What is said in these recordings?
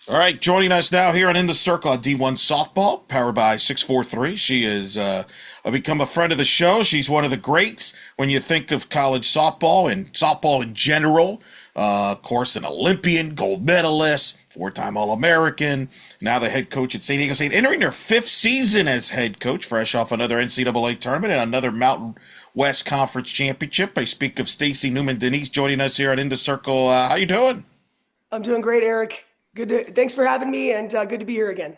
All right, joining us now here on In the Circle on D1 Softball, powered by 643. She has become a friend of the show. She's one of the greats when you think of college softball and softball in general. Of course, an Olympian, gold medalist, four-time All-American, now the head coach at St. Diego State, entering her fifth season as head coach, fresh off another NCAA tournament and another Mountain West Conference championship. I speak of Stacey Nuveman. Denise joining us here on In the Circle. How you doing? I'm doing great, Eric. Thanks for having me, and good to be here again.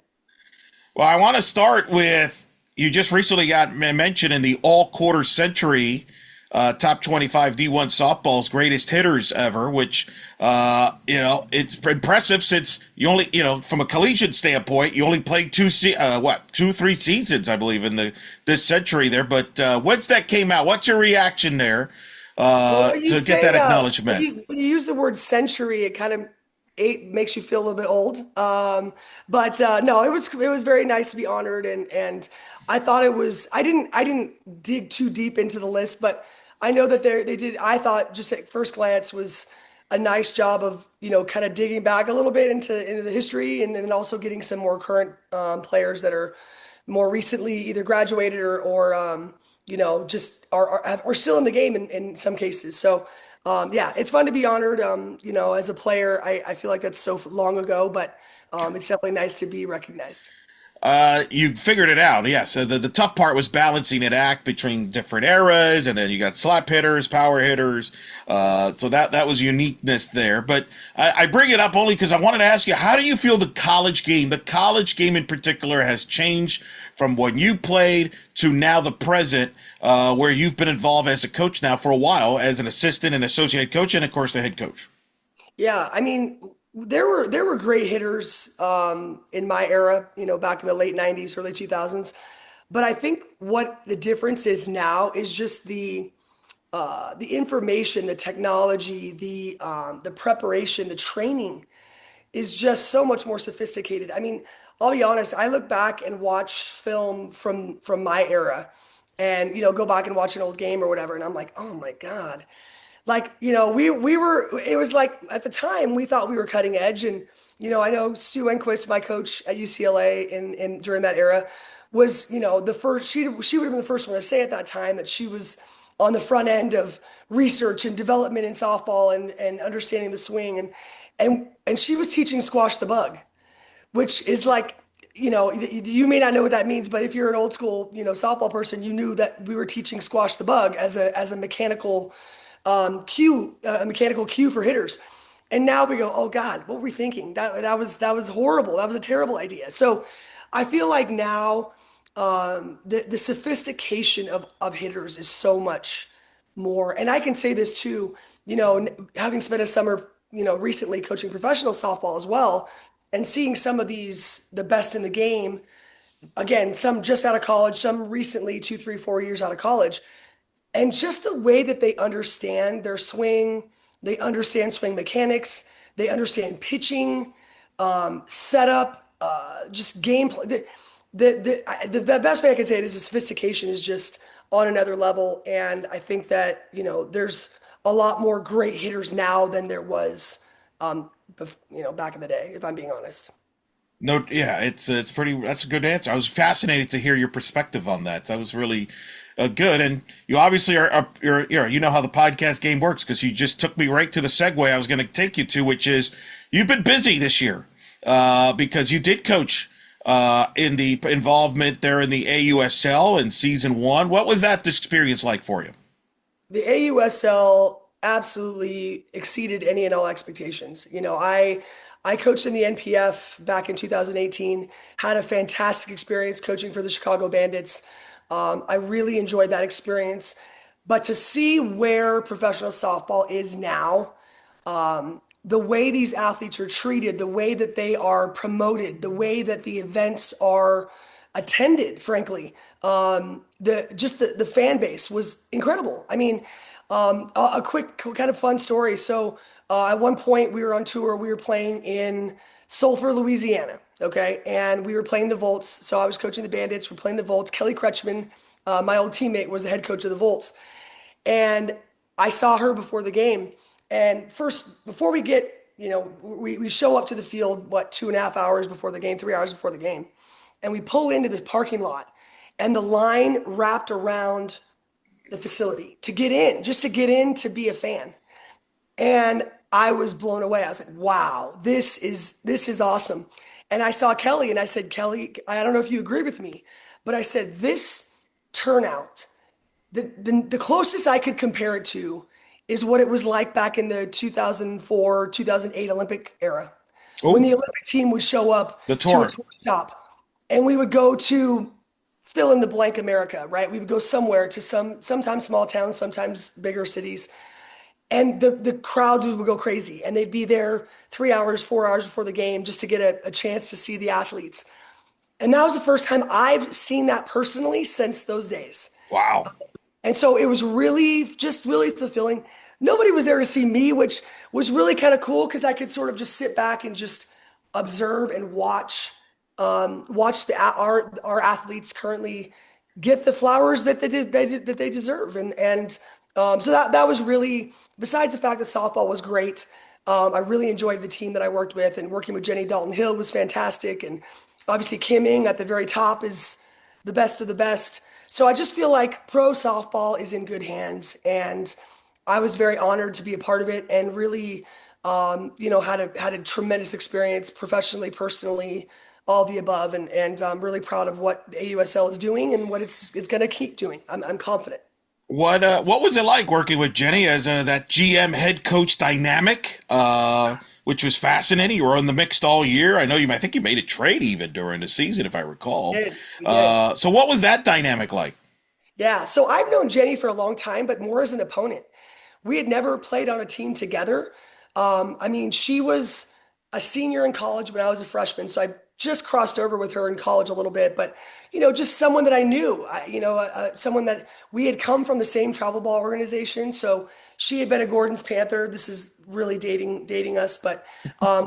Well, I want to start with you just recently got mentioned in the all quarter century top 25 D1 softball's greatest hitters ever, which, it's impressive since you only, from a collegiate standpoint, you only played two, 3 seasons, I believe, in this century there. But once that came out, what's your reaction there Well, when you to get say that when acknowledgement? you use the word century, it kind of makes you feel a little bit old. But no, it was very nice to be honored, and I thought it was. I didn't dig too deep into the list, but I know that they did. I thought just at first glance was a nice job of kind of digging back a little bit into the history, and then also getting some more current players that are more recently either graduated or just are still in the game in some cases. So, yeah, it's fun to be honored. As a player, I feel like that's so long ago, but it's definitely nice to be recognized. You figured it out. Yeah. So the tough part was balancing an act between different eras, and then you got slap hitters, power hitters. So that was uniqueness there. But I bring it up only because I wanted to ask you, how do you feel the college game in particular, has changed from when you played to now the present, where you've been involved as a coach now for a while, as an assistant and associate coach, and of course the head coach. Yeah, I mean, there were great hitters in my era, back in the late 90s, early 2000s. But I think what the difference is now is just the information, the technology, the preparation, the training is just so much more sophisticated. I mean, I'll be honest, I look back and watch film from my era and go back and watch an old game or whatever, and I'm like, oh my God. Like, we were, it was like at the time we thought we were cutting edge. And, I know Sue Enquist, my coach at UCLA in during that era, was, the first, she would have been the first one to say at that time that she was on the front end of research and development in softball and understanding the swing. And she was teaching squash the bug, which is like, you may not know what that means, but if you're an old school, softball person, you knew that we were teaching squash the bug as a mechanical cue for hitters. And now we go, oh God, what were we thinking? That was horrible. That was a terrible idea. So I feel like now the sophistication of hitters is so much more. And I can say this too, having spent a summer, recently coaching professional softball as well, and seeing some of the best in the game, again, some just out of college, some recently 2, 3, 4 years out of college, and just the way that they understand their swing, they understand swing mechanics, they understand pitching, setup, just gameplay. The best way I can say it is the sophistication is just on another level. And I think that, there's a lot more great hitters now than there was, back in the day, if I'm being honest. No, yeah, it's pretty. That's a good answer. I was fascinated to hear your perspective on that. That was really good, and you obviously you know how the podcast game works because you just took me right to the segue I was going to take you to, which is you've been busy this year because you did coach in the involvement there in the AUSL in season one. What was that experience like for you? The AUSL absolutely exceeded any and all expectations. I coached in the NPF back in 2018, had a fantastic experience coaching for the Chicago Bandits. I really enjoyed that experience. But to see where professional softball is now, the way these athletes are treated, the way that they are promoted, the way that the events are attended, frankly, the fan base was incredible. I mean, a quick kind of fun story. So at one point we were on tour. We were playing in Sulphur, Louisiana. Okay, and we were playing the Volts. So I was coaching the Bandits. We're playing the Volts. Kelly Kretschmann, my old teammate, was the head coach of the Volts, and I saw her before the game. And first, before we get we show up to the field, what, 2.5 hours before the game, 3 hours before the game. And we pull into this parking lot and the line wrapped around the facility to get in, just to get in to be a fan. And I was blown away. I was like, wow, this is awesome. And I saw Kelly and I said, Kelly, I don't know if you agree with me, but I said, this turnout, the closest I could compare it to is what it was like back in the 2004, 2008 Olympic era, when Oh, the Olympic team would show up the to a torrent. tour stop and we would go to fill in the blank America, right? We would go somewhere to sometimes small towns, sometimes bigger cities. And the crowd would go crazy and they'd be there 3 hours, 4 hours before the game just to get a chance to see the athletes. And that was the first time I've seen that personally since those days. Wow. And so it was really fulfilling. Nobody was there to see me, which was really kind of cool because I could sort of just sit back and just observe and watch our athletes currently get the flowers that they deserve. And so that was really, besides the fact that softball was great. I really enjoyed the team that I worked with, and working with Jenny Dalton Hill was fantastic. And obviously Kim Ing at the very top is the best of the best. So I just feel like pro softball is in good hands, and I was very honored to be a part of it, and really, had a tremendous experience professionally, personally, all the above, and I'm really proud of what the AUSL is doing and what it's going to keep doing. I'm confident. What was it like working with Jenny as that GM head coach dynamic? Which was fascinating. You were in the mixed all year. I think you made a trade even during the season, if I recall. We did. So what was that dynamic like? Yeah, so I've known Jenny for a long time, but more as an opponent. We had never played on a team together. I mean, she was a senior in college when I was a freshman, so I just crossed over with her in college a little bit. But just someone that I knew, someone that we had come from the same travel ball organization. So she had been a Gordon's Panther. This is really dating us, but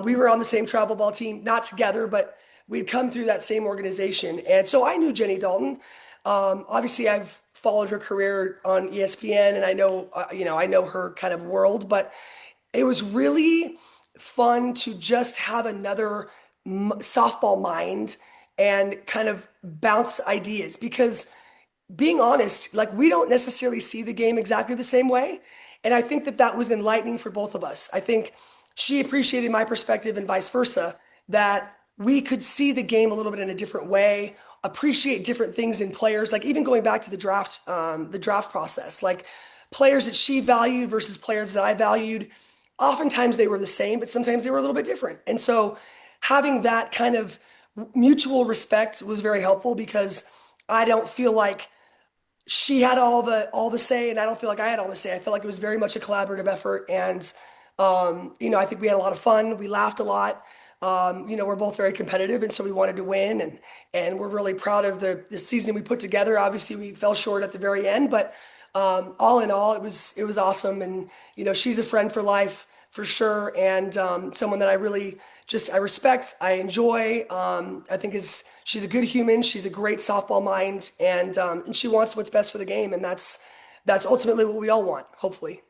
we were on the same travel ball team, not together, but we'd come through that same organization, and so I knew Jenny Dalton. Obviously, I've followed her career on ESPN, and I know her kind of world, but it was really fun to just have another softball mind and kind of bounce ideas, because being honest, like, we don't necessarily see the game exactly the same way. And I think that was enlightening for both of us. I think she appreciated my perspective and vice versa, that we could see the game a little bit in a different way, appreciate different things in players, like even going back to the draft process, like players that she valued versus players that I valued. Oftentimes they were the same, but sometimes they were a little bit different. And so having that kind of mutual respect was very helpful, because I don't feel like she had all the say, and I don't feel like I had all the say. I felt like it was very much a collaborative effort, and I think we had a lot of fun. We laughed a lot. We're both very competitive, and so we wanted to win, and we're really proud of the season we put together. Obviously, we fell short at the very end, but all in all, it was awesome. And she's a friend for life for sure, and someone that I respect, I enjoy. I think she's a good human. She's a great softball mind, and she wants what's best for the game, and that's ultimately what we all want, hopefully.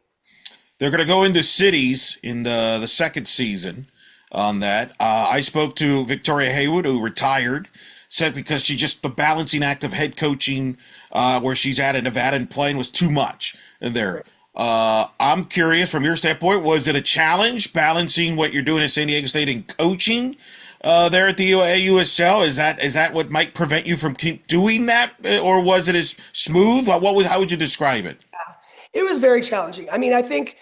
They're going to go into cities in the second season on that. I spoke to Victoria Haywood, who retired, said because the balancing act of head coaching where she's at in Nevada and playing was too much in there. I'm curious, from your standpoint, was it a challenge balancing what you're doing at San Diego State and coaching there at the USL? Is that what might prevent you from keep doing that, or was it as smooth? How would you describe it? It was very challenging. I mean, I think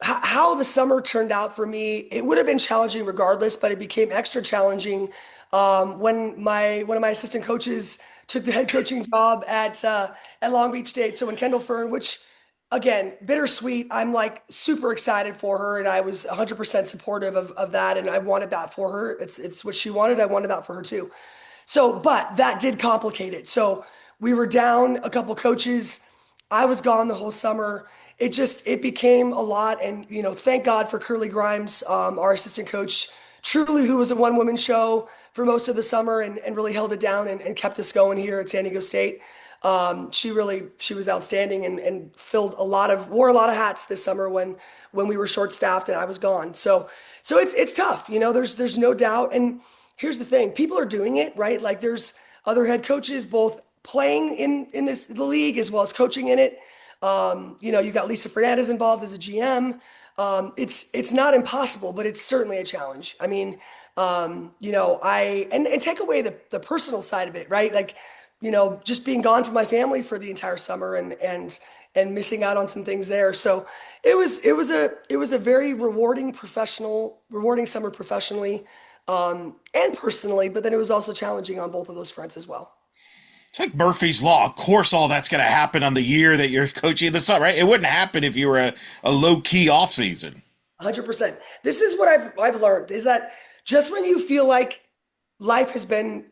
how the summer turned out for me, it would have been challenging regardless, but it became extra challenging when one of my assistant coaches took the head coaching job at Long Beach State. So when Kendall Fern, which, again, bittersweet, I'm like super excited for her, and I was 100% supportive of that, and I wanted that for her. It's what she wanted. I wanted that for her too. So, but that did complicate it. So we were down a couple coaches. I was gone the whole summer. It became a lot. And, thank God for Curly Grimes, our assistant coach, truly, who was a one woman show for most of the summer, and really held it down, and kept us going here at San Diego State. She was outstanding and wore a lot of hats this summer when we were short staffed and I was gone. So it's tough. There's no doubt. And here's the thing: people are doing it, right? Like there's other head coaches both playing in the league as well as coaching in it. You got Lisa Fernandez involved as a GM. It's not impossible, but it's certainly a challenge. I mean, and take away the personal side of it, right? Like, just being gone from my family for the entire summer and missing out on some things there. So it was a very rewarding summer professionally, and personally, but then it was also challenging on both of those fronts as well. It's like Murphy's Law. Of course, all that's going to happen on the year that you're coaching the summer, right? It wouldn't happen if you were a low key off season. 100%. This is what I've learned is that just when you feel like life has been,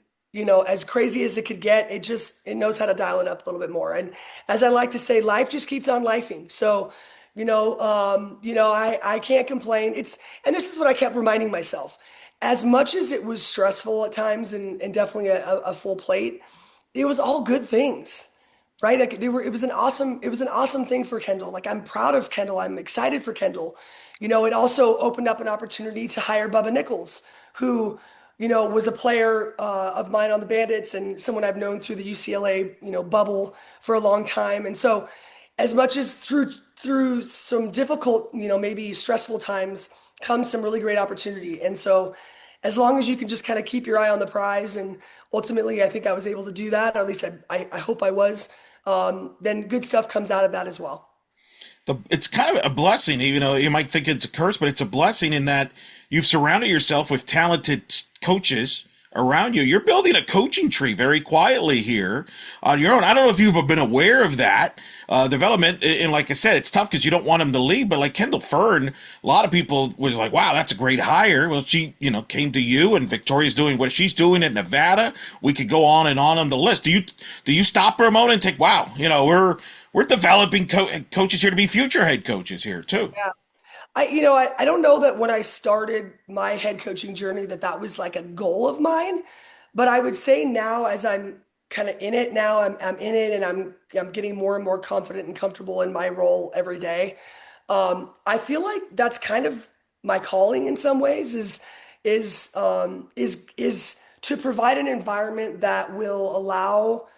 as crazy as it could get, it knows how to dial it up a little bit more. And as I like to say, life just keeps on lifing. So, I can't complain. And this is what I kept reminding myself. As much as it was stressful at times and definitely a full plate, it was all good things, right? Like it was an awesome thing for Kendall. Like I'm proud of Kendall. I'm excited for Kendall. It also opened up an opportunity to hire Bubba Nichols, who, was a player of mine on the Bandits and someone I've known through the UCLA, bubble for a long time. And so as much as through some difficult, maybe stressful times comes some really great opportunity. And so as long as you can just kind of keep your eye on the prize, and ultimately I think I was able to do that, or at least I hope I was, then good stuff comes out of that as well. It's kind of a blessing. You might think it's a curse, but it's a blessing in that you've surrounded yourself with talented coaches around you. You're building a coaching tree very quietly here on your own. I don't know if you've been aware of that development. And like I said, it's tough because you don't want him to leave. But like Kendall Fern, a lot of people was like, wow, that's a great hire. Well, she, came to you, and Victoria's doing what she's doing at Nevada. We could go on and on the list. Do you stop for a moment and think, wow, we're developing coaches here to be future head coaches here too. Yeah. I don't know that when I started my head coaching journey that was like a goal of mine, but I would say now as I'm kind of in it now, I'm in it and I'm getting more and more confident and comfortable in my role every day. I feel like that's kind of my calling in some ways is to provide an environment that will allow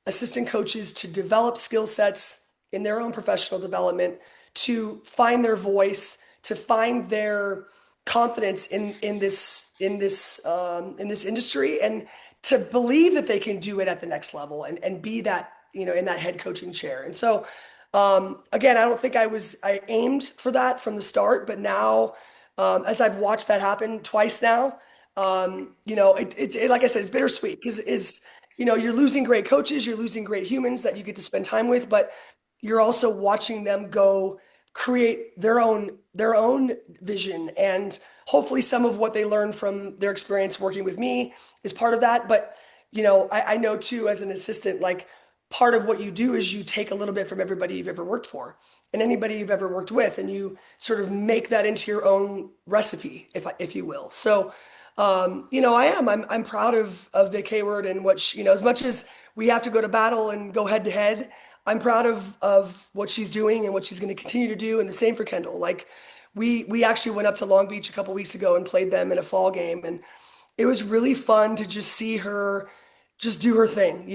assistant coaches to develop skill sets in their own professional development, to find their voice, to find their confidence in this industry, and to believe that they can do it at the next level and be that, in that head coaching chair. And so again, I don't think I aimed for that from the start, but now as I've watched that happen twice now, like I said, it's bittersweet because you're losing great coaches, you're losing great humans that you get to spend time with, but you're also watching them go create their own vision, and hopefully some of what they learn from their experience working with me is part of that. But I know too, as an assistant, like part of what you do is you take a little bit from everybody you've ever worked for and anybody you've ever worked with, and you sort of make that into your own recipe, if you will. So I'm proud of Vic Hayward and what as much as we have to go to battle and go head to head, I'm proud of what she's doing and what she's going to continue to do. And the same for Kendall. Like we actually went up to Long Beach a couple weeks ago and played them in a fall game. And it was really fun to just see her just do her thing,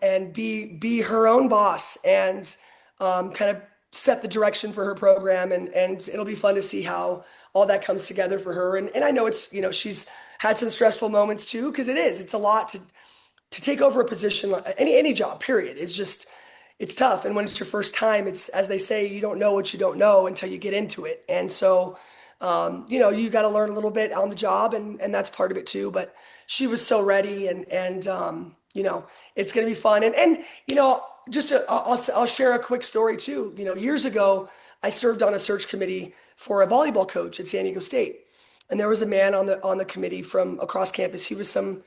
and be her own boss and kind of set the direction for her program. And it'll be fun to see how all that comes together for her. And I know it's, she's had some stressful moments too, because it's a lot to take over a position, any job, period. It's tough. And when it's your first time, it's, as they say, you don't know what you don't know until you get into it. And so, you got to learn a little bit on the job, and that's part of it too. But she was so ready, and it's going to be fun. I'll share a quick story too. Years ago, I served on a search committee for a volleyball coach at San Diego State. And there was a man on the committee from across campus. He was some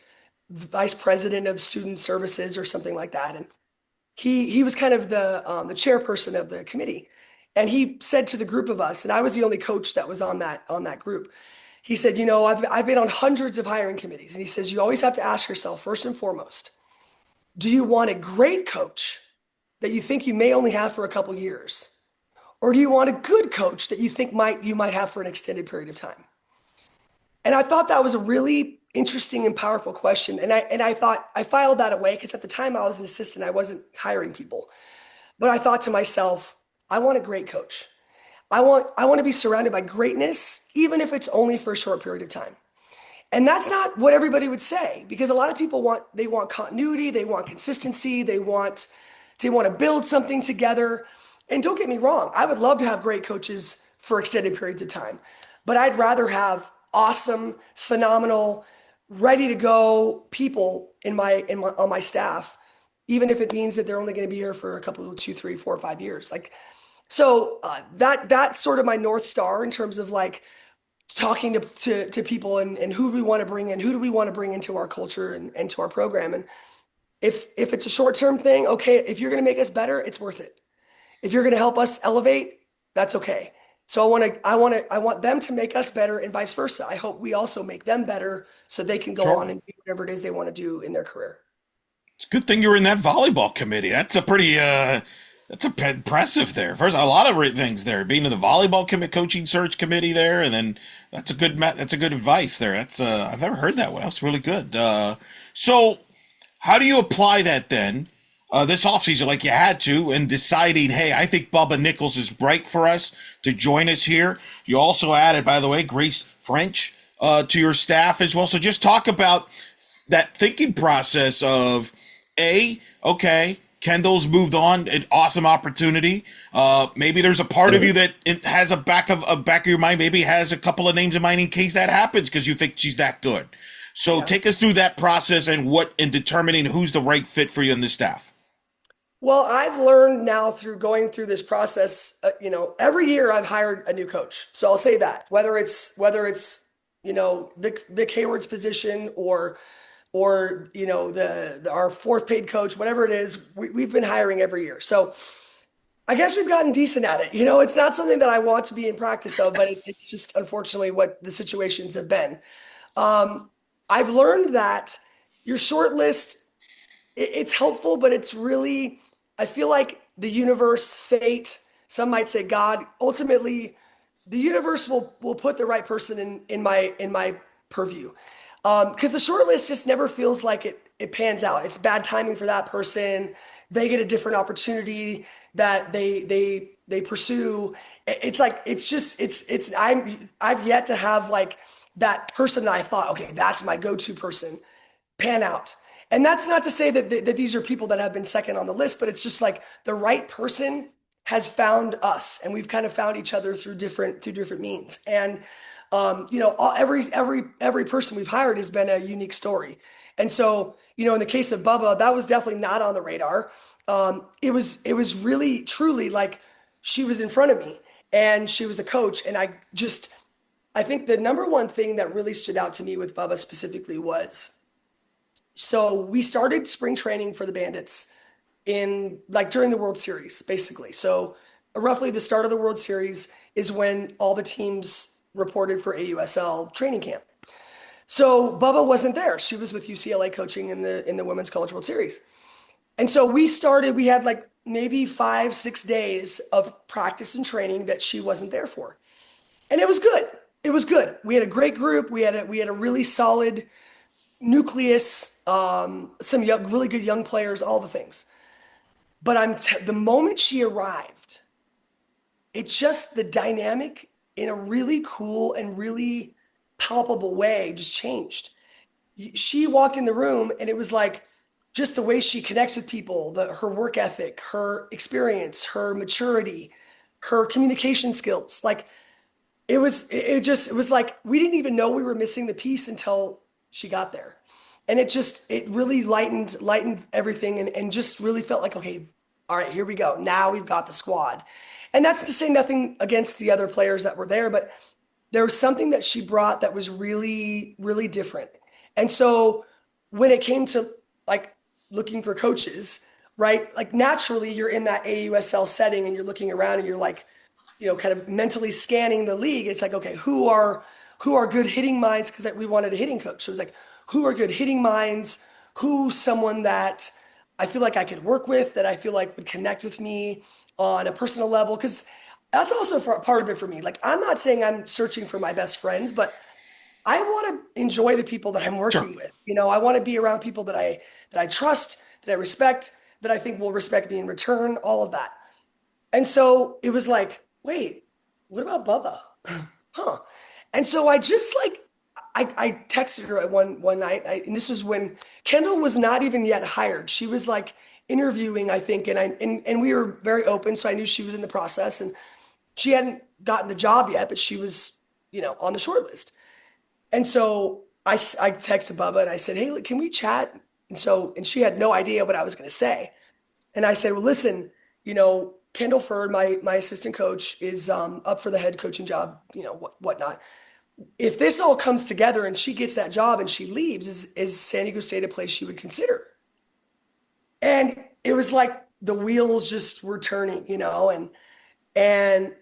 vice president of student services or something like that. And he was kind of the chairperson of the committee. And he said to the group of us, and I was the only coach that was on that group. He said, I've been on hundreds of hiring committees. And he says, you always have to ask yourself, first and foremost, Do you want a great coach that you think you may only have for a couple years? Or do you want a good coach that you think you might have for an extended period of time? And I thought that was a really interesting and powerful question. And I thought I filed that away because at the time I was an assistant, I wasn't hiring people. But I thought to myself, I want a great coach. I want to be surrounded by greatness, even if it's only for a short period of time. And that's not what everybody would say because a lot of people want continuity, they want consistency, they want to build something together. And don't get me wrong, I would love to have great coaches for extended periods of time, but I'd rather have awesome, phenomenal, ready to go people on my staff, even if it means that they're only going to be here for a couple, 2, 3, 4, 5 years. That's sort of my North Star in terms of like talking to people and who do we want to bring in, who do we want to bring into our culture and to our program. And if it's a short-term thing, okay, if you're going to make us better, it's worth it. If you're going to help us elevate, that's okay. So I want them to make us better and vice versa. I hope we also make them better so they can go Sure. on and do whatever it is they want to do in their career. It's a good thing you were in that volleyball committee. Impressive there. First, a lot of things there. Being in the volleyball coaching search committee there, and then that's a good advice there. I've never heard that one. That's really good. So how do you apply that then this offseason like you had to in deciding, hey, I think Bubba Nichols is right for us to join us here? You also added, by the way, Grace French to your staff as well. So just talk about that thinking process of, okay, Kendall's moved on, an awesome opportunity. Maybe there's a part of you that it has a back of your mind, maybe has a couple of names in mind in case that happens because you think she's that good. So take us through that process and in determining who's the right fit for you in the staff. Well, I've learned now through going through this process, every year I've hired a new coach. So I'll say that whether it's Vic Hayward's position or our fourth paid coach, whatever it is, we've been hiring every year. So I guess we've gotten decent at it. It's not something that I want to be in practice of, but it's just unfortunately what the situations have been. I've learned that your short list, it's helpful, but it's really, I feel like the universe, fate, some might say God, ultimately the universe will put the right person in my purview. Because the short list just never feels like it pans out. It's bad timing for that person. They get a different opportunity that they pursue. I've yet to have like that person that I thought, okay, that's my go-to person, pan out. And that's not to say that these are people that have been second on the list, but it's just like the right person has found us, and we've kind of found each other through different means. And every person we've hired has been a unique story. And so, in the case of Bubba, that was definitely not on the radar. It was really truly like she was in front of me and she was a coach. And I think the number one thing that really stood out to me with Bubba specifically was, so we started spring training for the Bandits during the World Series, basically. So roughly the start of the World Series is when all the teams reported for AUSL training camp. So Bubba wasn't there. She was with UCLA coaching in the Women's College World Series. And so we had like maybe 5-6 days of practice and training that she wasn't there for. And it was good. It was good. We had a great group. We had a really solid nucleus, some really good young players, all the things. But the moment she arrived, the dynamic in a really cool and really palpable way just changed. She walked in the room and it was like just the way she connects with people, her work ethic, her experience, her maturity, her communication skills. Like it was like we didn't even know we were missing the piece until she got there. And it really lightened everything and just really felt like, okay, all right, here we go. Now we've got the squad. And that's to say nothing against the other players that were there, but there was something that she brought that was really, really different. And so when it came to like looking for coaches, right? Like naturally you're in that AUSL setting and you're looking around and you're like, kind of mentally scanning the league. It's like, okay, who are good hitting minds? Because we wanted a hitting coach. So it was like, who are good hitting minds? Who's someone that I feel like I could work with, that I feel like would connect with me on a personal level. Because that's also part of it for me. Like, I'm not saying I'm searching for my best friends, but I want to enjoy the people that I'm Sure. working with. I want to be around people that I trust, that I respect, that I think will respect me in return, all of that. And so it was like, wait, what about Bubba? Huh. And so I just like I texted her at one night, and this was when Kendall was not even yet hired. She was like interviewing, I think, and we were very open, so I knew she was in the process, and she hadn't gotten the job yet, but she was, on the short list. And so I texted Bubba and I said, hey, can we chat? And she had no idea what I was going to say. And I said, well, listen, Kendall Ferd, my assistant coach, is up for the head coaching job, whatnot. If this all comes together and she gets that job and she leaves, is San Diego State a place she would consider? And it was like the wheels just were turning, and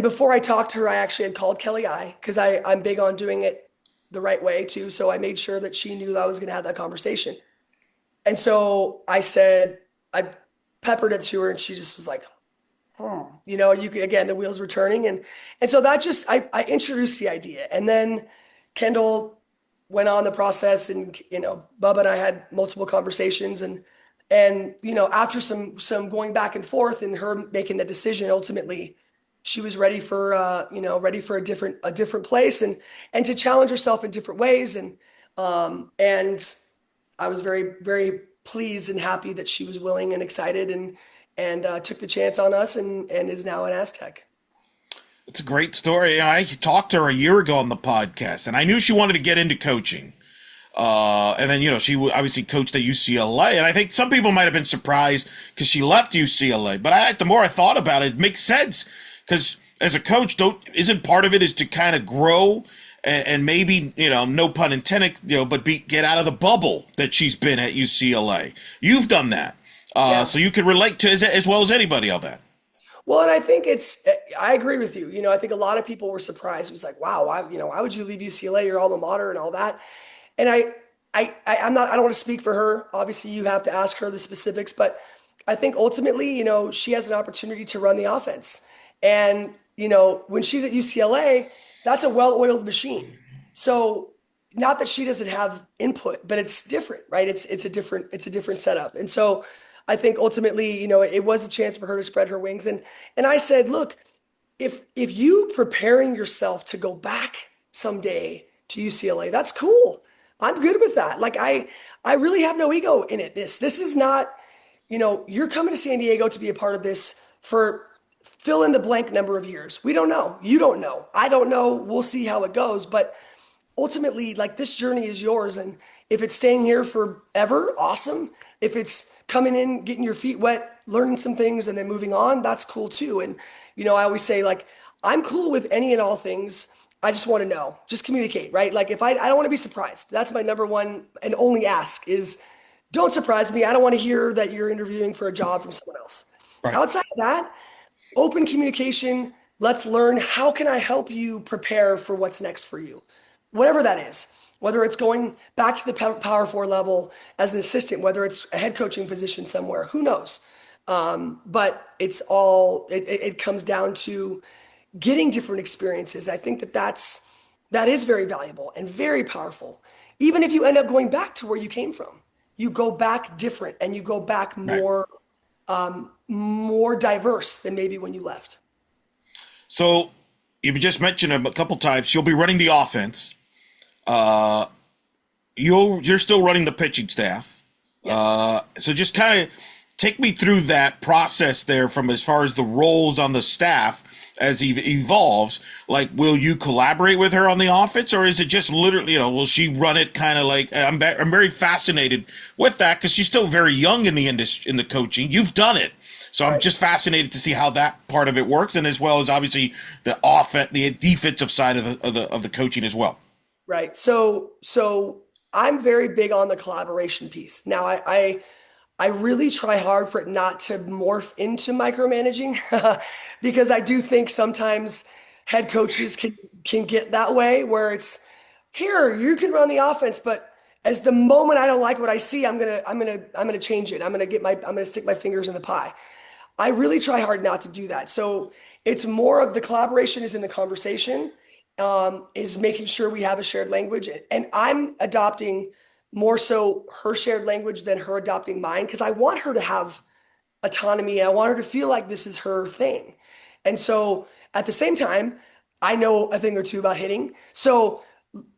before I talked to her, I actually had called Kelly because I'm big on doing it the right way too. So I made sure that she knew that I was going to have that conversation. And so I peppered it to her, and she just was like, again, the wheels were turning. And so that just, I introduced the idea. And then Kendall went on the process, and, Bubba and I had multiple conversations, and, after some going back and forth and her making the decision, ultimately, she was ready for, ready for a different place, and to challenge herself in different ways. And I was very, very pleased and happy that she was willing and excited, and took the chance on us, and is now an Aztec. It's a great story. I talked to her a year ago on the podcast, and I knew she wanted to get into coaching. And then, she obviously coached at UCLA. And I think some people might have been surprised because she left UCLA. But the more I thought about it, it makes sense. Because as a coach, isn't part of it is to kind of grow and maybe, no pun intended, but get out of the bubble that she's been at UCLA. You've done that. Yeah. So you could relate to as well as anybody on that. Well, and I think I agree with you. I think a lot of people were surprised. It was like, wow, why would you leave UCLA, your alma mater, and all that? And I don't want to speak for her. Obviously, you have to ask her the specifics, but I think ultimately, she has an opportunity to run the offense. And, when she's at UCLA, that's a well-oiled machine. So not that she doesn't have input, but it's different, right? It's a different setup. And so I think ultimately, it was a chance for her to spread her wings. And I said, look, if you preparing yourself to go back someday to UCLA, that's cool. I'm good with that. Like, I really have no ego in it. This is not, you're coming to San Diego to be a part of this for fill in the blank number of years. We don't know. You don't know. I don't know. We'll see how it goes. But ultimately, like, this journey is yours. And if it's staying here forever, awesome. If it's coming in, getting your feet wet, learning some things, and then moving on, that's cool too. And, I always say, like, I'm cool with any and all things. I just want to know, just communicate, right? Like, if I don't want to be surprised. That's my number one and only ask is, don't surprise me. I don't want to hear that you're interviewing for a job from someone else. Right. Outside of that, open communication. Let's learn, how can I help you prepare for what's next for you? Whatever that is, whether it's going back to the Power Four level as an assistant, whether it's a head coaching position somewhere, who knows? But it comes down to getting different experiences. I think that is very valuable and very powerful. Even if you end up going back to where you came from, you go back different, and you go back Right. more diverse than maybe when you left. So you just mentioned a couple times she'll be running the offense. Uh, you're still running the pitching staff. Yes. So just kind of take me through that process there from as far as the roles on the staff as he evolves. Like, will you collaborate with her on the offense, or is it just literally, will she run it kind of like, I'm very fascinated with that because she's still very young in the industry, in the coaching. You've done it. So I'm Right. just fascinated to see how that part of it works, and as well as obviously the defensive side of the coaching as well. Right. So I'm very big on the collaboration piece. Now, I really try hard for it not to morph into micromanaging because I do think sometimes head coaches can get that way where it's, here, you can run the offense, but As the moment I don't like what I see, I'm gonna change it. I'm gonna stick my fingers in the pie. I really try hard not to do that. So it's more of the collaboration is in the conversation, is making sure we have a shared language. And I'm adopting more so her shared language than her adopting mine because I want her to have autonomy. I want her to feel like this is her thing. And so at the same time, I know a thing or two about hitting. So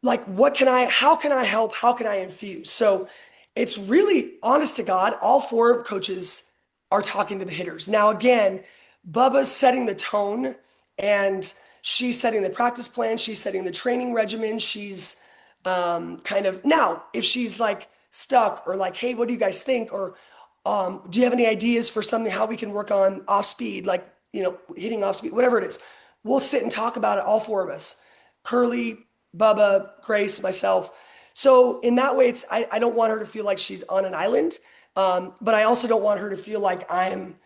like how can I help? How can I infuse? So it's really honest to God, all four coaches are talking to the hitters. Now again, Bubba's setting the tone and she's setting the practice plan, she's setting the training regimen, she's kind of now if she's like stuck or like, hey, what do you guys think? Or do you have any ideas for something how we can work on off speed, like hitting off speed, whatever it is? We'll sit and talk about it, all four of us. Curly, Bubba, Grace, myself. So in that way, I don't want her to feel like she's on an island, but I also don't want her to feel like I'm,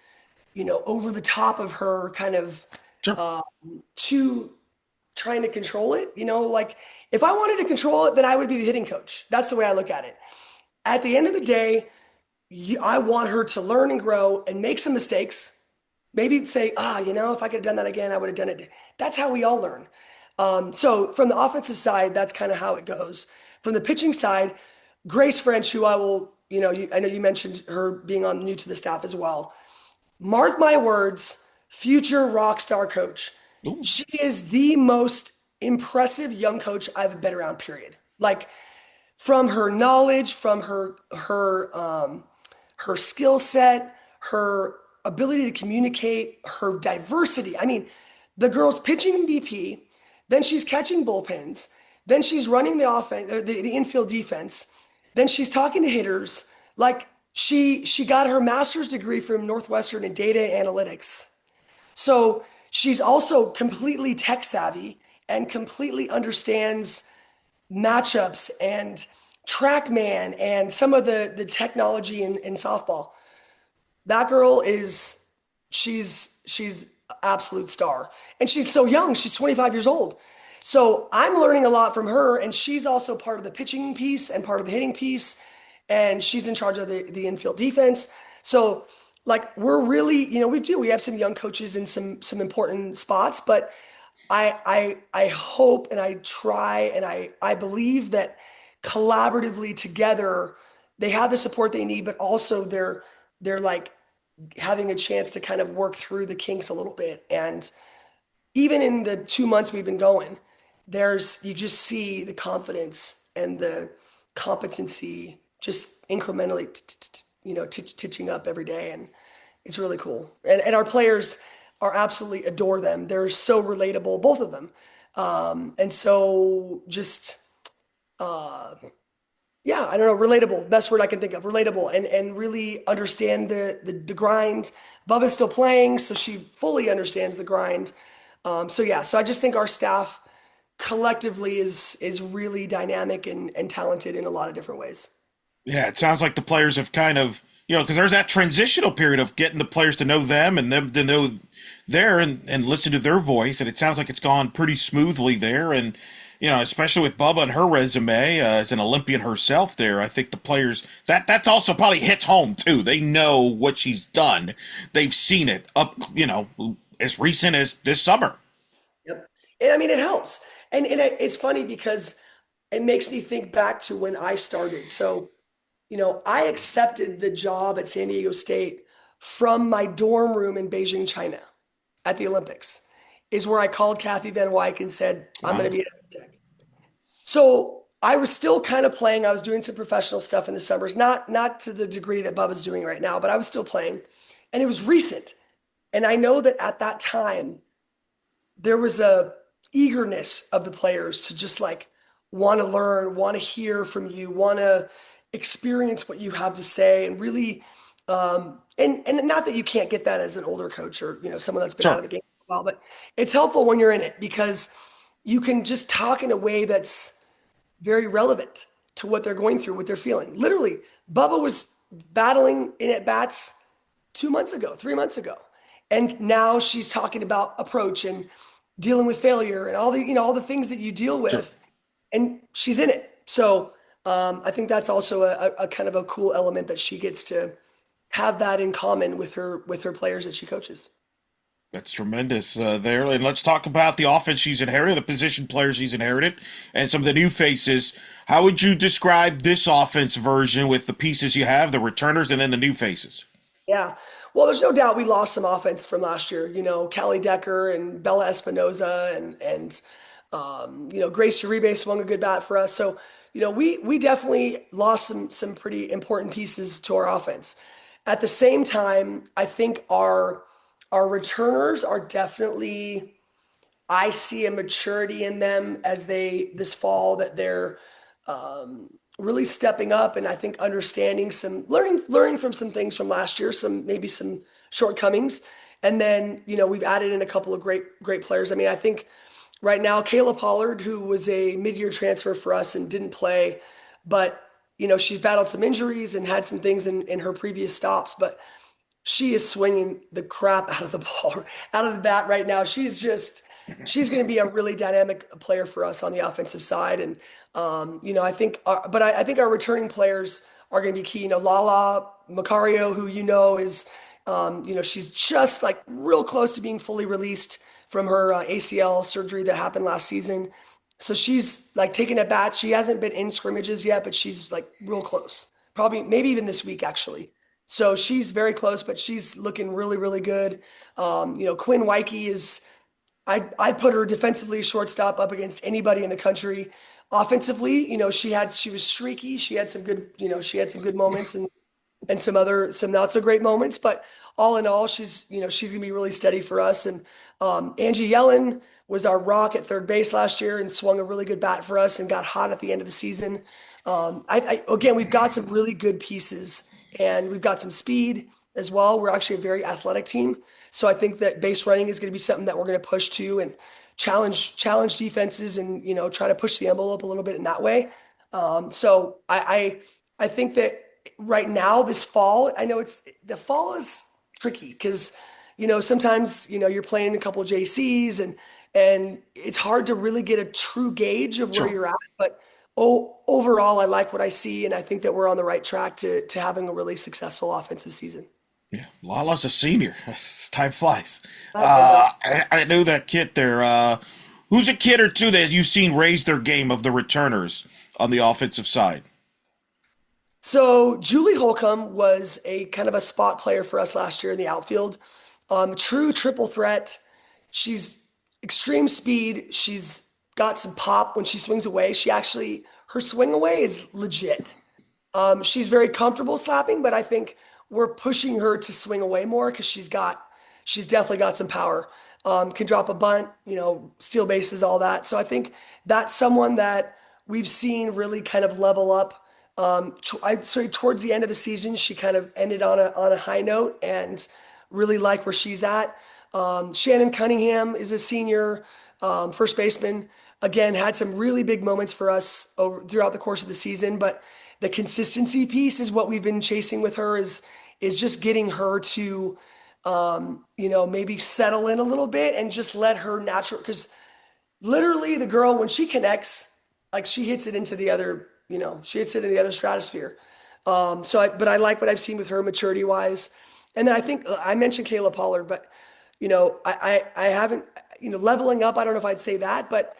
over the top of her, kind of Sure. too trying to control it. Like if I wanted to control it, then I would be the hitting coach. That's the way I look at it. At the end of the day, I want her to learn and grow and make some mistakes. Maybe say, if I could have done that again, I would have done it. That's how we all learn. So from the offensive side, that's kind of how it goes. From the pitching side, Grace French, who I will, I know you mentioned her being on new to the staff as well. Mark my words, future rock star coach. Ooh. She is the most impressive young coach I've been around, period. Like from her knowledge, from her skill set, her ability to communicate, her diversity. I mean, the girl's pitching BP, then she's catching bullpens, then she's running the offense, the infield defense, then she's talking to hitters. Like she got her master's degree from Northwestern in data analytics. So she's also completely tech savvy and completely understands matchups and TrackMan and some of the technology in softball. That girl is she's absolute star. And she's so young, she's 25 years old. So I'm learning a lot from her, and she's also part of the pitching piece and part of the hitting piece, and she's in charge of the infield defense. So like we're really, we have some young coaches in some important spots, but I hope and I try and I believe that collaboratively together they have the support they need, but also they're like having a chance to kind of work through the kinks a little bit. And even in the 2 months we've been going, you just see the confidence and the competency just incrementally, titching up every day. And it's really cool. And our players are absolutely adore them. They're so relatable, both of them. And so just, yeah, I don't know, relatable, best word I can think of, relatable, and really understand the grind. Bubba's still playing, so she fully understands the grind. So yeah, so I just think our staff collectively is really dynamic and talented in a lot of different ways. Yeah, it sounds like the players have kind of, because there's that transitional period of getting the players to know them and them to know there and listen to their voice. And it sounds like it's gone pretty smoothly there. And, especially with Bubba and her resume as an Olympian herself there, I think the players, that's also probably hits home too. They know what she's done. They've seen it up, as recent as this summer. Yep. And I mean, it helps. And it's funny because it makes me think back to when I started. So, I accepted the job at San Diego State from my dorm room in Beijing, China at the Olympics, is where I called Kathy Van Wyk and said, I'm going Wow. to be an architect. So I was still kind of playing. I was doing some professional stuff in the summers, not to the degree that Bubba's doing right now, but I was still playing. And it was recent. And I know that at that time, there was a eagerness of the players to just like want to learn, want to hear from you, want to experience what you have to say, and really, and not that you can't get that as an older coach or someone that's been out of Sure. the game for a while, but it's helpful when you're in it because you can just talk in a way that's very relevant to what they're going through, what they're feeling. Literally, Bubba was battling in at bats 2 months ago, 3 months ago. And now she's talking about approach and dealing with failure and all the things that you deal Sure. with. And she's in it. So I think that's also a kind of a cool element that she gets to have that in common with her players that she coaches. That's tremendous there. And let's talk about the offense she's inherited, the position players she's inherited, and some of the new faces. How would you describe this offense version with the pieces you have, the returners, and then the new faces? Yeah. Well, there's no doubt we lost some offense from last year. You know, Callie Decker and Bella Espinoza and Grace Uribe swung a good bat for us. So, we definitely lost some pretty important pieces to our offense. At the same time, I think our returners are definitely, I see a maturity in them as they this fall that they're really stepping up and I think understanding some learning from some things from last year, maybe some shortcomings. And then, we've added in a couple of great players. I mean, I think right now, Kayla Pollard, who was a mid-year transfer for us and didn't play, but she's battled some injuries and had some things in her previous stops, but she is swinging the crap out of the ball, out of the bat right now. She's going to be a really dynamic player for us on the offensive side. And, I think, I think our returning players are going to be key. Lala Macario, who, is, she's just like real close to being fully released from her ACL surgery that happened last season. So she's like taking at bats. She hasn't been in scrimmages yet, but she's like real close. Probably, maybe even this week, actually. So she's very close, but she's looking really, really good. Quinn Wyke is, I'd put her defensively shortstop up against anybody in the country. Offensively, she was streaky. She had some good moments and some not so great moments. But all in all, she's gonna be really steady for us. And Angie Yellen was our rock at third base last year and swung a really good bat for us and got hot at the end of the season. Again, we've got some really good pieces and we've got some speed as well. We're actually a very athletic team. So I think that base running is going to be something that we're going to push to and challenge defenses and, try to push the envelope a little bit in that way. So I think that right now, this fall, I know the fall is tricky because, sometimes, you're playing a couple of JCs and it's hard to really get a true gauge of where Sure. you're at. But overall, I like what I see, and I think that we're on the right track to having a really successful offensive season. Yeah, Lala's a senior. Time flies. It does. I knew that kid there. Who's a kid or two that you've seen raise their game of the returners on the offensive side? So Julie Holcomb was a kind of a spot player for us last year in the outfield. True triple threat. She's extreme speed. She's got some pop when she swings away. Her swing away is legit. She's very comfortable slapping, but I think we're pushing her to swing away more because she's definitely got some power. Can drop a bunt, steal bases, all that. So I think that's someone that we've seen really kind of level up. I'd say towards the end of the season, she kind of ended on a high note and really like where she's at. Shannon Cunningham is a senior first baseman. Again, had some really big moments for us throughout the course of the season, but the consistency piece is what we've been chasing with her is just getting her to maybe settle in a little bit and just let her natural because literally the girl when she connects, like she hits it into the other, she hits it in the other stratosphere. But I like what I've seen with her maturity wise. And then I think I mentioned Kayla Pollard, but I haven't, leveling up. I don't know if I'd say that, but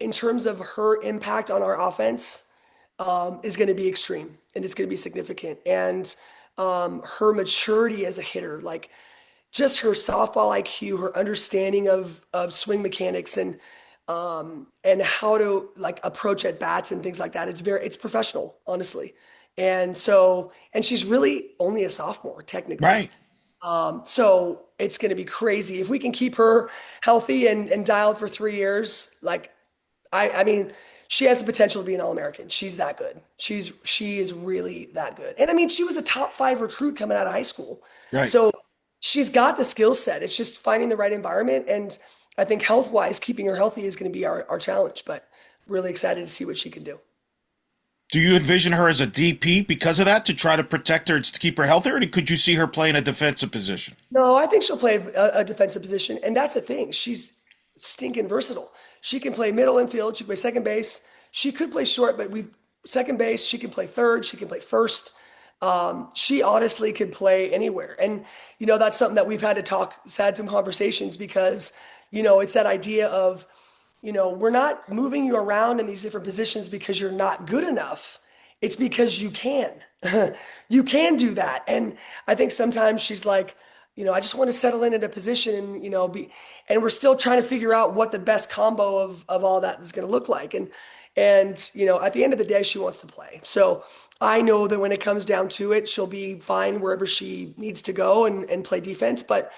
in terms of her impact on our offense, is going to be extreme and it's going to be significant. And her maturity as a hitter, like just her softball IQ, her understanding of swing mechanics and how to like approach at bats and things like that. It's professional, honestly. And she's really only a sophomore technically. Right. So it's going to be crazy if we can keep her healthy and dialed for 3 years. Like, I mean, she has the potential to be an All-American. She's that good. She is really that good. And I mean, she was a top 5 recruit coming out of high school. Right. So she's got the skill set. It's just finding the right environment. And I think health-wise, keeping her healthy is going to be our challenge. But really excited to see what she can do. Do you envision her as a DP because of that to try to protect her and to keep her healthy, or could you see her playing a defensive position? No, I think she'll play a defensive position, and that's the thing. She's stinking versatile. She can play middle infield. She can play second base. She could play short, but second base. She can play third. She can play first. She honestly could play anywhere. And, that's something that we've had some conversations because, it's that idea of, we're not moving you around in these different positions because you're not good enough. It's because you can. You can do that. And I think sometimes she's like, I just want to settle in at a position and, and we're still trying to figure out what the best combo of all that is going to look like. And, at the end of the day, she wants to play. So I know that when it comes down to it, she'll be fine wherever she needs to go and play defense. But,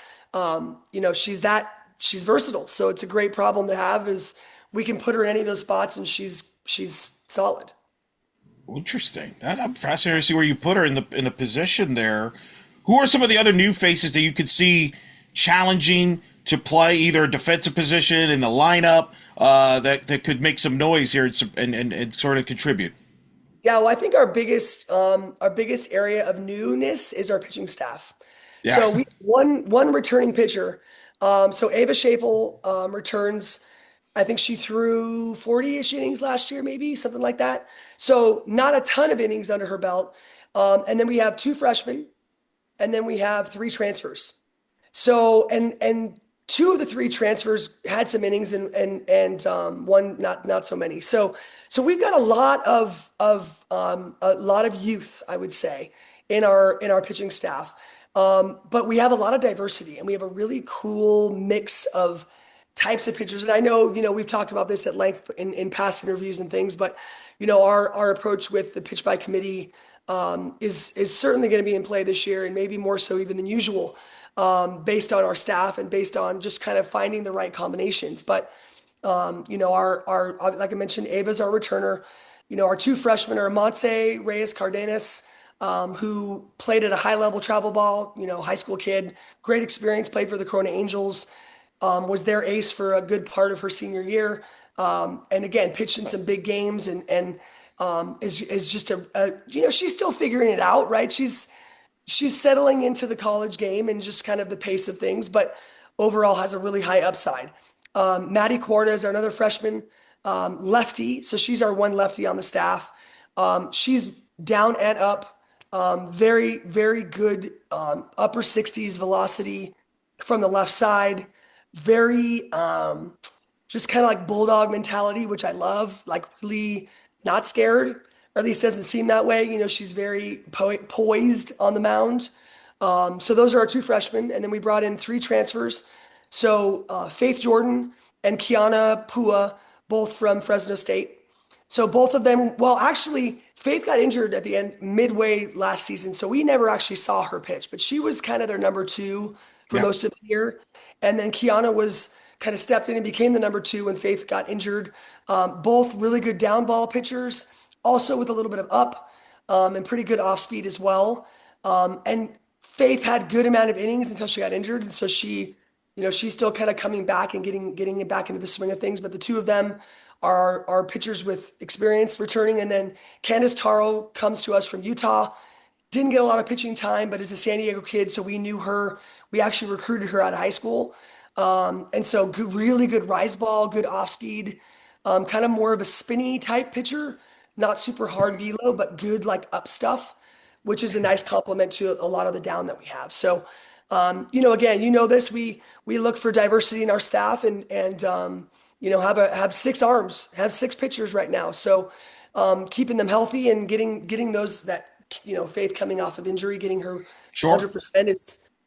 she's versatile. So it's a great problem to have is we can put her in any of those spots and she's solid. Interesting. I'm fascinated to see where you put her in the position there. Who are some of the other new faces that you could see challenging to play either a defensive position in the lineup that could make some noise here and sort of contribute? Yeah, well, I think our biggest area of newness is our pitching staff. Yeah. So we one returning pitcher. So Ava Schafel returns. I think she threw 40-ish innings last year, maybe something like that. So not a ton of innings under her belt. And then we have two freshmen, and then we have three transfers. So and two of the three transfers had some innings and one not so many. So we've got a lot of youth, I would say, in our pitching staff. But we have a lot of diversity and we have a really cool mix of types of pitchers. And I know, we've talked about this at length in past interviews and things, but our approach with the pitch by committee is certainly going to be in play this year and maybe more so even than usual, based on our staff and based on just kind of finding the right combinations. But our like I mentioned, Ava's our returner. Our two freshmen are Montse Reyes Cardenas, who played at a high level travel ball, high school kid, great experience, played for the Corona Angels, was their ace for a good part of her senior year. And again, pitched in some big games and is just she's still figuring it out, right? She's settling into the college game and just kind of the pace of things, but overall has a really high upside. Maddie Corda is another freshman, lefty. So she's our one lefty on the staff. She's down and up, very, very good, upper 60s velocity from the left side. Very, just kind of like bulldog mentality, which I love, like really not scared, or at least doesn't seem that way. She's very poised on the mound. So those are our two freshmen. And then we brought in three transfers. So Faith Jordan and Kiana Pua, both from Fresno State. So both of them, well, actually, Faith got injured at the end, midway last season. So we never actually saw her pitch, but she was kind of their number two for Yeah. most of the year. And then Kiana was kind of stepped in and became the number two when Faith got injured. Both really good down ball pitchers, also with a little bit of up, and pretty good off speed as well. And Faith had good amount of innings until she got injured. And so she's still kind of coming back and getting it back into the swing of things. But the two of them are pitchers with experience returning. And then Candace Taro comes to us from Utah. Didn't get a lot of pitching time, but is a San Diego kid, so we knew her. We actually recruited her out of high school. And so good, really good rise ball, good off speed, kind of more of a spinny type pitcher, not super hard velo, but good like up stuff, which is a nice complement to a lot of the down that we have. So, again, this, we look for diversity in our staff and have six arms, have six pitchers right now. So, keeping them healthy and getting those that, Faith coming off of injury, getting her Sure. 100%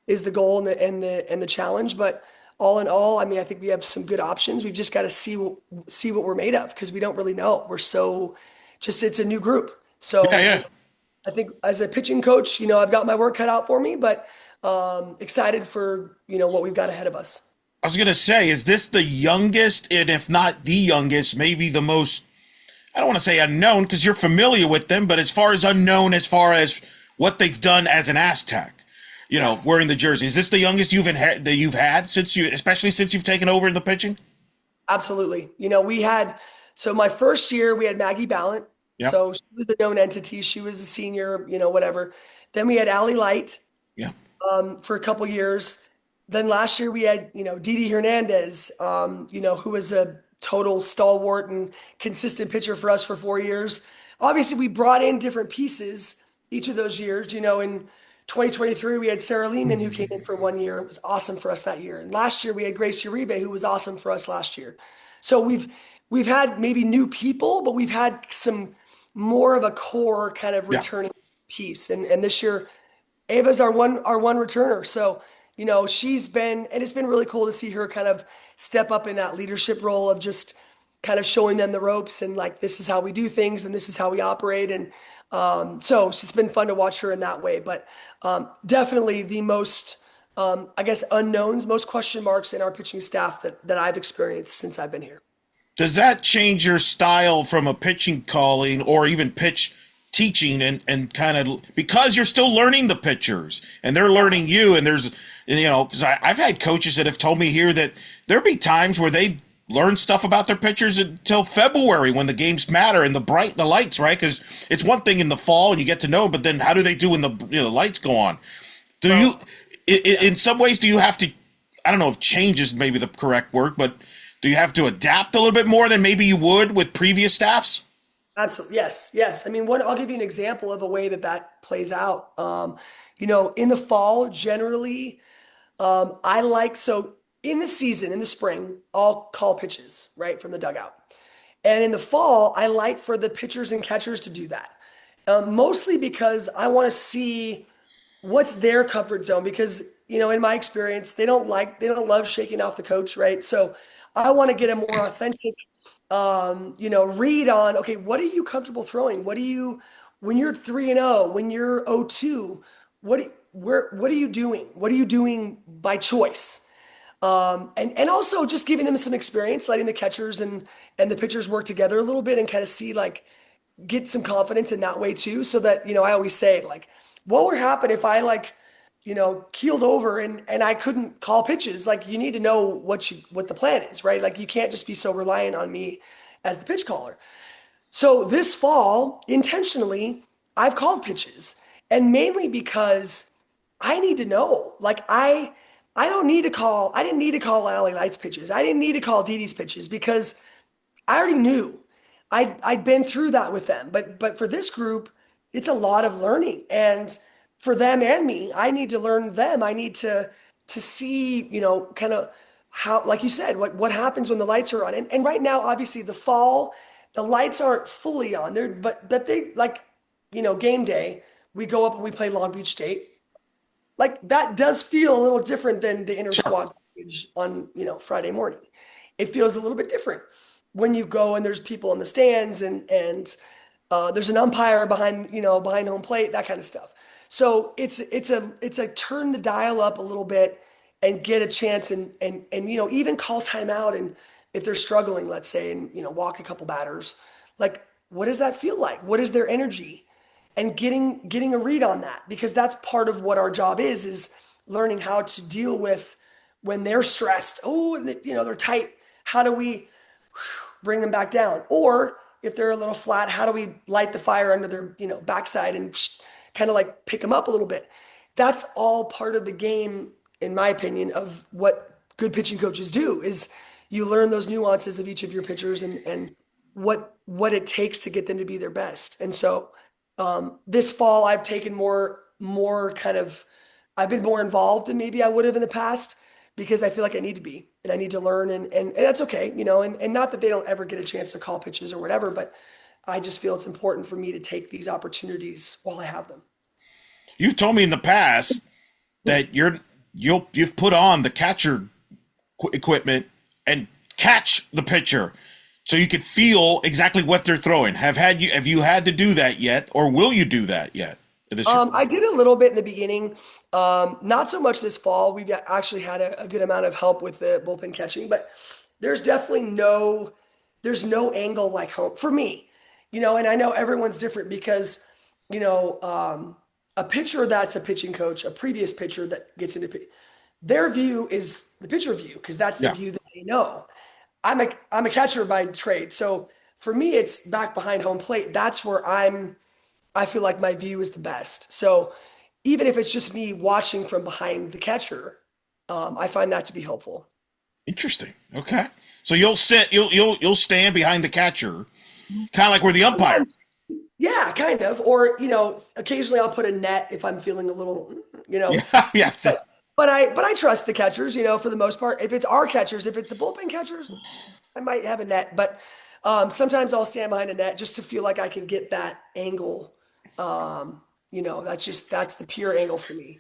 is the goal and the challenge. But all in all, I mean, I think we have some good options. We've just got to see what we're made of because we don't really know. It's a new group. So Yeah, yeah. I think as a pitching coach, I've got my work cut out for me, but excited for, what we've got ahead of us. I was gonna say, is this the youngest, and if not the youngest, maybe the most? I don't want to say unknown because you're familiar with them, but as far as unknown, as far as what they've done as an Aztec, Yes, wearing the jersey, is this the youngest you've had especially since you've taken over the pitching? absolutely. So my first year we had Maggie Ballant. Yeah, So she was the known entity. She was a senior, whatever. Then we had Allie Light, yeah. for a couple years. Then last year we had, Didi Hernandez, who was a total stalwart and consistent pitcher for us for 4 years. obviously we brought in different pieces each of those years. In 2023, we had Sarah Lehman who came in for 1 year. It was awesome for us that year. And last year we had Gracie Uribe, who was awesome for us last year. So we've had maybe new people, but we've had some more of a core kind of Yeah. returning piece. And this year Ava's our one returner. So, she's been, and it's been really cool to see her kind of step up in that leadership role of just kind of showing them the ropes and like this is how we do things and this is how we operate. And so it's been fun to watch her in that way. But definitely the most I guess unknowns, most question marks in our pitching staff that I've experienced since I've been here. Does that change your style from a pitching calling or even pitch teaching and kind of because you're still learning the pitchers and they're learning you and there's because I've had coaches that have told me here that there'll be times where they learn stuff about their pitchers until February when the games matter and the lights, right? Because it's one thing in the fall and you get to know, but then how do they do when the lights go on? Do you in some ways do you have to, I don't know if change is maybe the correct word, but do you have to adapt a little bit more than maybe you would with previous staffs? Absolutely. Yes. Yes. I mean, I'll give you an example of a way that plays out. In the fall, generally, so in the season, in the spring, I'll call pitches, right, from the dugout. And in the fall, I like for the pitchers and catchers to do that. Mostly because I want to see what's their comfort zone because, in my experience, they don't love shaking off the coach, right? So I want to get a more authentic read on, okay, what are you comfortable throwing? When you're 3-0, when you're 0-2, what are you doing? What are you doing by choice? And also just giving them some experience, letting the catchers and the pitchers work together a little bit and kind of see like get some confidence in that way too. So that, I always say like, what would happen if I like, keeled over and I couldn't call pitches? Like you need to know what the plan is, right? Like you can't just be so reliant on me as the pitch caller. So this fall, intentionally, I've called pitches and mainly because I need to know. Like I didn't need to call Ally Light's pitches. I didn't need to call Didi's pitches because I already knew. I'd been through that with them. But for this group, it's a lot of learning. And for them and me, I need to learn them. I need to see, kind of how, like you said, what happens when the lights are on. And right now, obviously the fall, the lights aren't fully on there, but they like, game day, we go up and we play Long Beach State. Like that does feel a little different than the inter Sure. squad on, Friday morning. It feels a little bit different when you go and there's people in the stands and there's an umpire behind home plate, that kind of stuff. So it's a turn the dial up a little bit and get a chance and even call timeout and if they're struggling, let's say, and walk a couple batters, like what does that feel like? What is their energy? And getting a read on that because that's part of what our job is learning how to deal with when they're stressed. Oh, and they're tight. How do we bring them back down? Or if they're a little flat, how do we light the fire under their backside and kind of like pick them up a little bit? That's all part of the game, in my opinion, of what good pitching coaches do is you learn those nuances of each of your pitchers and what it takes to get them to be their best. And so this fall, I've taken more kind of, I've been more involved than maybe I would have in the past because I feel like I need to be and I need to learn and that's okay, and not that they don't ever get a chance to call pitches or whatever, but I just feel it's important for me to take these opportunities while I have them. You've told me in the past that you've put on the catcher equipment and catch the pitcher so you could feel exactly what they're throwing. Have you had to do that yet, or will you do that yet this year? I did a little bit in the beginning, not so much this fall. We've actually had a good amount of help with the bullpen catching, but there's definitely there's no angle like home for me, and I know everyone's different because, a pitcher that's a pitching coach, a previous pitcher that gets into their view is the pitcher view because that's the Yeah. view that they know. I'm a catcher by trade, so for me, it's back behind home plate. That's where I feel like my view is the best. So even if it's just me watching from behind the catcher, I find that to be helpful. Interesting. Okay. So you'll stand behind the catcher, kind of like where the umpire. Sometimes, Yeah, kind of. Or, occasionally I'll put a net if I'm feeling a little, Yeah, yeah. but I trust the catchers, for the most part. If it's our catchers, if it's the bullpen catchers, I might have a net, but sometimes I'll stand behind a net just to feel like I can get that angle. Um, that's the pure angle for me.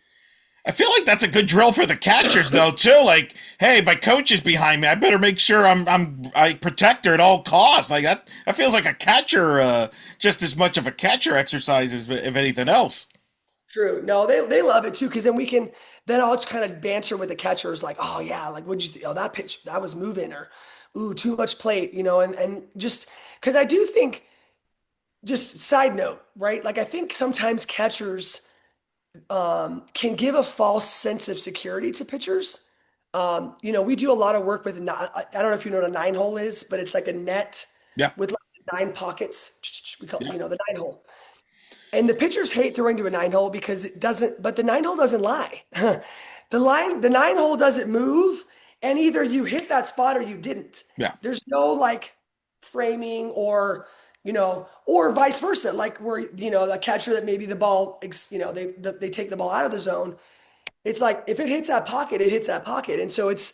I feel like that's a good drill for the catchers though too. Like, hey, my coach is behind me. I better make sure I protect her at all costs. Like that. That feels like a catcher, just as much of a catcher exercise as if anything else. True. No, they love it too, because then I'll just kind of banter with the catchers like, oh yeah, like what'd you think? Oh, that pitch that was moving, or ooh, too much plate, and just because I do think, just side note, right? Like I think sometimes catchers can give a false sense of security to pitchers. We do a lot of work with, I don't know if you know what a nine hole is, but it's like a net Yeah, with like nine pockets. We call, yeah, the nine hole. And the pitchers hate throwing to a nine hole because it doesn't, but the nine hole doesn't lie. The nine hole doesn't move, and either you hit that spot or you didn't. yeah. There's no like framing or vice versa. Like where, the catcher that maybe the ball, they take the ball out of the zone. It's like if it hits that pocket, it hits that pocket. And so it's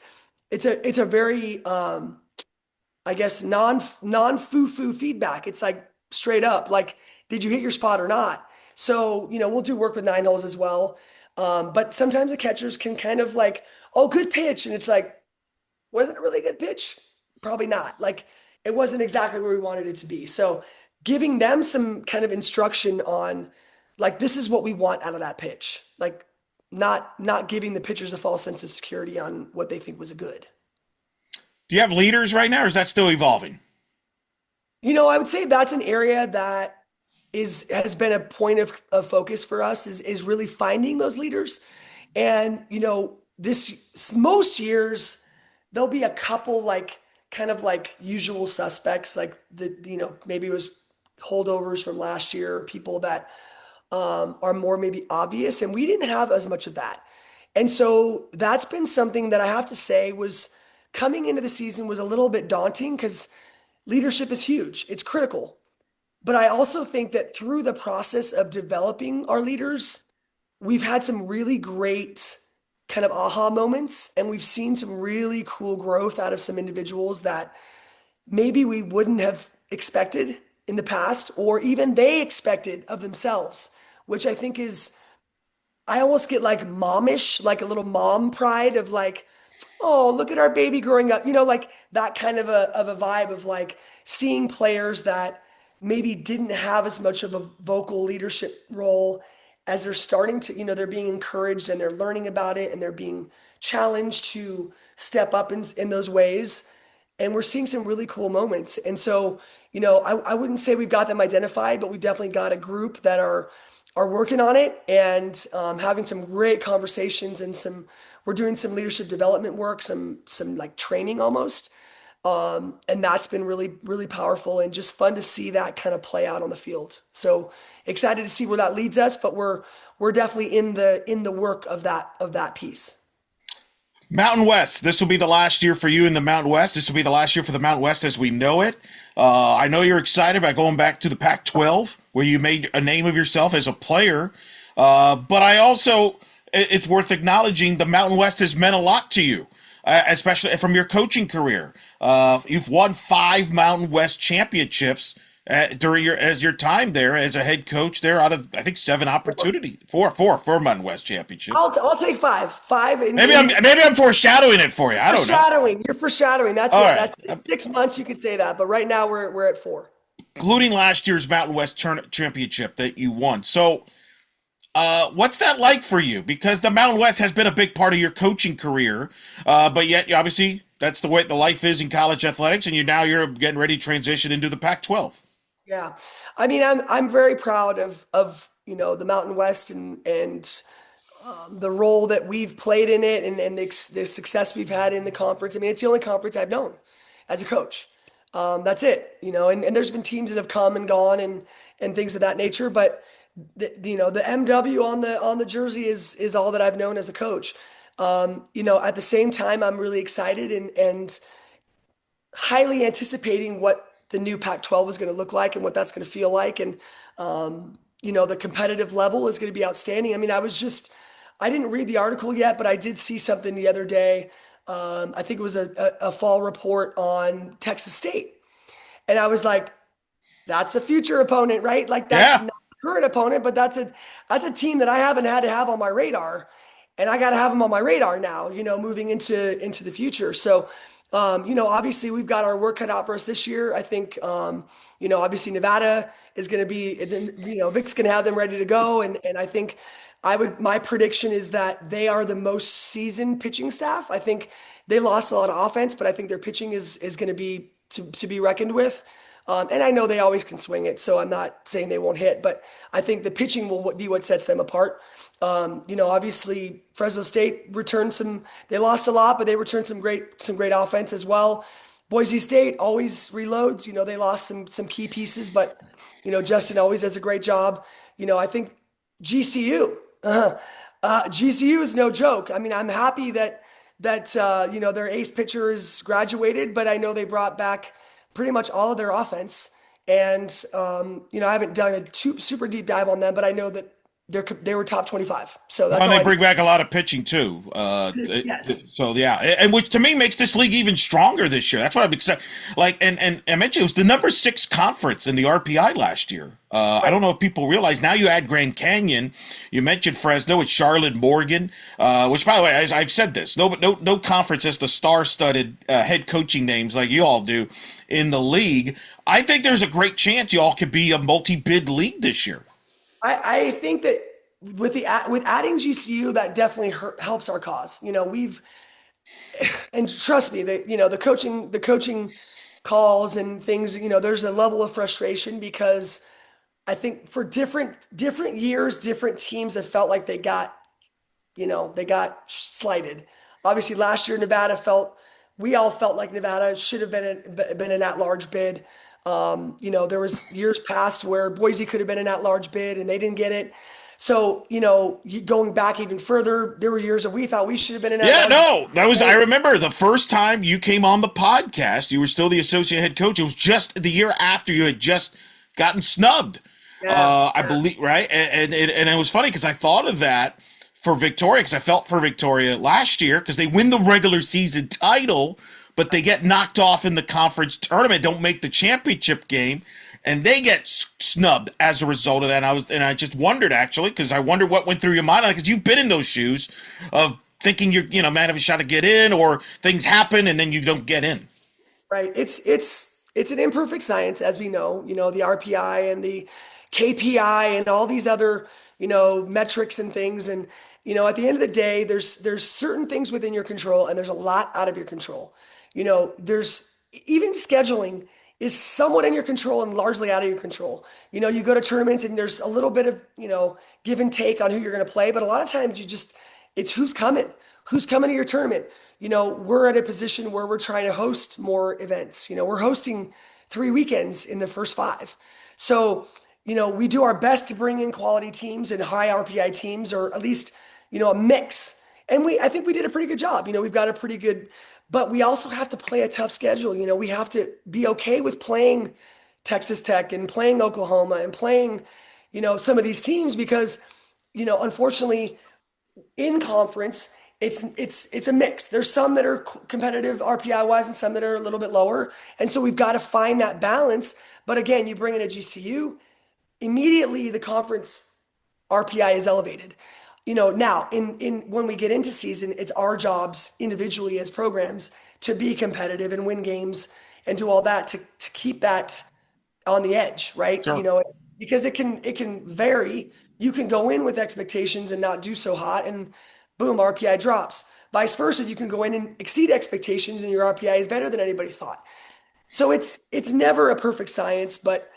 a very I guess non foo feedback. It's like straight up, like, did you hit your spot or not? So, we'll do work with nine holes as well. But sometimes the catchers can kind of like, oh, good pitch. And it's like, was it a really good pitch? Probably not. Like it wasn't exactly where we wanted it to be. So giving them some kind of instruction on like, this is what we want out of that pitch. Like not giving the pitchers a false sense of security on what they think was a good. Do you have leaders right now, or is that still evolving? I would say that's an area that has been a point of focus for us is really finding those leaders. And, this most years there'll be a couple like kind of like usual suspects, like maybe it was holdovers from last year, people that are more maybe obvious, and we didn't have as much of that. And so that's been something that I have to say was coming into the season was a little bit daunting because leadership is huge. It's critical. But I also think that through the process of developing our leaders, we've had some really great kind of aha moments, and we've seen some really cool growth out of some individuals that maybe we wouldn't have expected in the past, or even they expected of themselves, which I think is, I almost get like momish, like a little mom pride of like, oh, look at our baby growing up, like that kind of a vibe of like seeing players that maybe didn't have as much of a vocal leadership role as they're starting to, they're being encouraged and they're learning about it and they're being challenged to step up in those ways. And we're seeing some really cool moments. And so, I wouldn't say we've got them identified, but we've definitely got a group that are working on it and having some great conversations and we're doing some leadership development work, some like training almost. And that's been really, really powerful and just fun to see that kind of play out on the field. So excited to see where that leads us, but we're definitely in the work of that piece. Mountain West. This will be the last year for you in the Mountain West. This will be the last year for the Mountain West as we know it. I know you're excited about going back to the Pac-12, where you made a name of yourself as a player. But I also, it's worth acknowledging the Mountain West has meant a lot to you, especially from your coaching career. You've won 5 Mountain West championships during your time there as a head coach there out of I think 7 opportunity four Mountain West championships. I'll take five Maybe I'm foreshadowing it for you. I don't know. foreshadowing. You're foreshadowing. That's All it. right. That's in 6 months. You could say that, but right now we're at 4. Including last year's Mountain West championship that you won. So, what's that like for you? Because the Mountain West has been a big part of your coaching career, but yet obviously that's the way the life is in college athletics, and you're getting ready to transition into the Pac-12. Yeah, I mean, I'm very proud of the Mountain West and the role that we've played in it and the success we've had in the conference. I mean, it's the only conference I've known as a coach. That's it, and there's been teams that have come and gone and things of that nature, but the MW on the jersey is all that I've known as a coach. At the same time, I'm really excited and highly anticipating what the new Pac-12 is going to look like and what that's going to feel like. And, the competitive level is going to be outstanding. I mean, I didn't read the article yet, but I did see something the other day. I think it was a fall report on Texas State. And I was like, that's a future opponent, right? Like that's Yeah. not a current opponent, but that's a team that I haven't had to have on my radar, and I got to have them on my radar now. Moving into the future. So, obviously we've got our work cut out for us this year. I think, obviously Nevada is going to be, and then, Vic's going to have them ready to go, and I think my prediction is that they are the most seasoned pitching staff. I think they lost a lot of offense, but I think their pitching is going to be to be reckoned with. And I know they always can swing it, so I'm not saying they won't hit, but I think the pitching will be what sets them apart. Obviously Fresno State returned they lost a lot, but they returned some great offense as well. Boise State always reloads. They lost some key pieces, but Justin always does a great job. I think GCU, GCU is no joke. I mean, I'm happy that their ace pitcher is graduated, but I know they brought back pretty much all of their offense. And I haven't done a super deep dive on them, but I know that they were top 25. So Well, that's and all they I bring back a lot of pitching too. Yes. So yeah, and which to me makes this league even stronger this year. That's what I'm excited. Like, and I mentioned it was the number 6 conference in the RPI last year. I don't know if people realize now you add Grand Canyon. You mentioned Fresno with Charlotte Morgan, which by the way, I've said this. No conference has the star-studded head coaching names like you all do in the league. I think there's a great chance you all could be a multi-bid league this year. I think that with adding GCU, that definitely helps our cause. And trust me, that the coaching calls and things. There's a level of frustration because I think for different years, different teams have felt like they got slighted. Obviously, last year we all felt like Nevada should have been an at-large bid. There was years past where Boise could have been an at-large bid and they didn't get it. So, going back even further, there were years that we thought we should have been an Yeah, at-large no, that was, I bid. remember the first time you came on the podcast, you were still the associate head coach. It was just the year after you had just gotten snubbed. Yeah. I believe, right? And it was funny because I thought of that for Victoria because I felt for Victoria last year because they win the regular season title, but they get knocked off in the conference tournament, don't make the championship game, and they get snubbed as a result of that. And I just wondered actually because I wondered what went through your mind because you've been in those shoes of thinking you're might have a shot to get in or things happen and then you don't get in. Right. It's an imperfect science, as we know. The RPI and the KPI and all these other metrics and things. And at the end of the day, there's certain things within your control, and there's a lot out of your control. There's even scheduling is somewhat in your control and largely out of your control. You go to tournaments and there's a little bit of give and take on who you're going to play, but a lot of times it's who's coming to your tournament. We're at a position where we're trying to host more events. We're hosting 3 weekends in the first 5. So, we do our best to bring in quality teams and high RPI teams, or at least, a mix. And I think we did a pretty good job. We've got a pretty good, but we also have to play a tough schedule. We have to be okay with playing Texas Tech and playing Oklahoma and playing, some of these teams because, unfortunately, in conference, it's a mix. There's some that are competitive RPI wise and some that are a little bit lower. And so we've got to find that balance. But again, you bring in a GCU, immediately the conference RPI is elevated. Now in when we get into season, it's our jobs individually as programs to be competitive and win games and do all that to keep that on the edge, right? Sure. Because it can vary. You can go in with expectations and not do so hot, and boom, RPI drops. Vice versa, you can go in and exceed expectations, and your RPI is better than anybody thought. So it's never a perfect science, but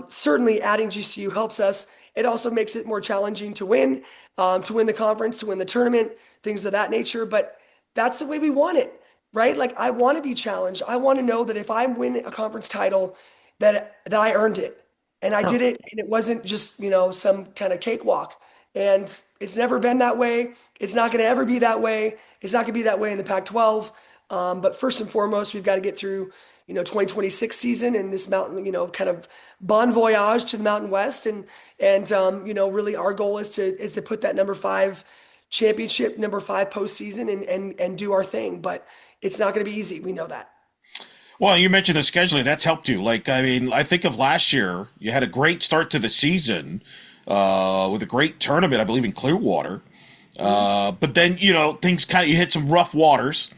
certainly adding GCU helps us. It also makes it more challenging to win the conference, to win the tournament, things of that nature. But that's the way we want it, right? Like I want to be challenged. I want to know that if I win a conference title, that I earned it, and I did it, and it wasn't just some kind of cakewalk. And it's never been that way. It's not going to ever be that way. It's not going to be that way in the Pac-12. But first and foremost, we've got to get through 2026 season and this mountain, kind of bon voyage to the Mountain West. And really our goal is to put that number 5 championship, number 5 postseason and do our thing. But it's not going to be easy. We know that. Well, you mentioned the scheduling. That's helped you. Like, I mean, I think of last year, you had a great start to the season with a great tournament, I believe, in Clearwater. But then, things you hit some rough waters.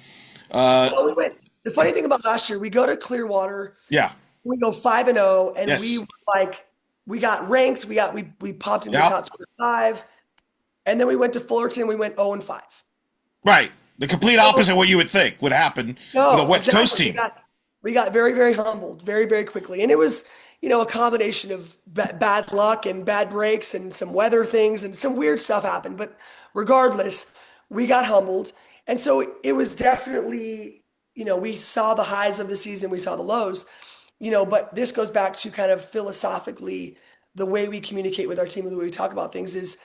Well, the funny thing about last year, we go to Clearwater, Yeah. we go 5-0, and Yes. we were we got ranked, we popped into the Yep. top 25, and then we went to Fullerton, we went 0-5. Right. The complete opposite of what you would think would happen No, with a West Coast exactly. team. We got very, very humbled very, very quickly. And it was, a combination of bad luck and bad breaks and some weather things and some weird stuff happened. But regardless, we got humbled. And so it was definitely, we saw the highs of the season, we saw the lows, but this goes back to kind of philosophically the way we communicate with our team, the way we talk about things is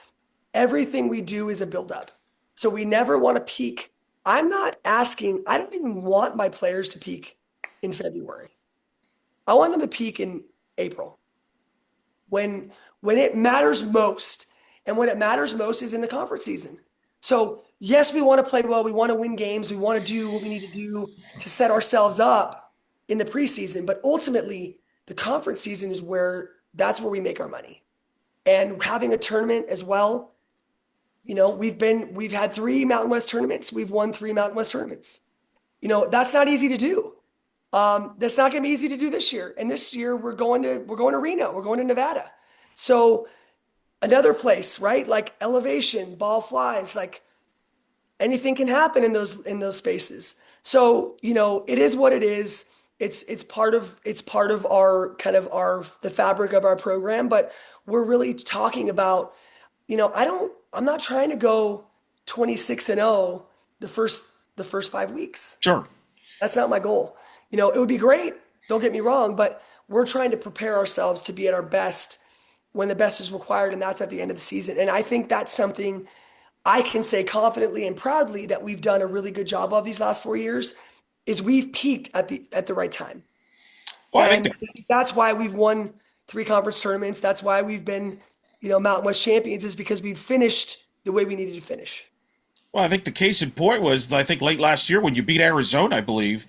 everything we do is a buildup. So we never want to peak. I don't even want my players to peak in February. I want them to peak in April when it matters most. And when it matters most is in the conference season. So yes, we want to play well. We want to win games. We want to do what we need to do to set ourselves up in the preseason. But ultimately, the conference season is that's where we make our money. And having a tournament as well, we've had 3 Mountain West tournaments. We've won 3 Mountain West tournaments. That's not easy to do. That's not going to be easy to do this year. And this year we're going to Reno. We're going to Nevada. So another place, right? Like elevation, ball flies, like anything can happen in those spaces. So, it is what it is. It's part of our kind of the fabric of our program, but we're really talking about, I'm not trying to go 26-0 the first 5 weeks. Sure. That's not my goal. It would be great, don't get me wrong, but we're trying to prepare ourselves to be at our best when the best is required, and that's at the end of the season. And I think that's something I can say confidently and proudly that we've done a really good job of these last 4 years, is we've peaked at the right time. Well, And I think that's why we've won 3 conference tournaments. That's why we've been, Mountain West champions, is because we've finished the way we needed to finish. Well, I think the case in point was, I think, late last year when you beat Arizona, I believe,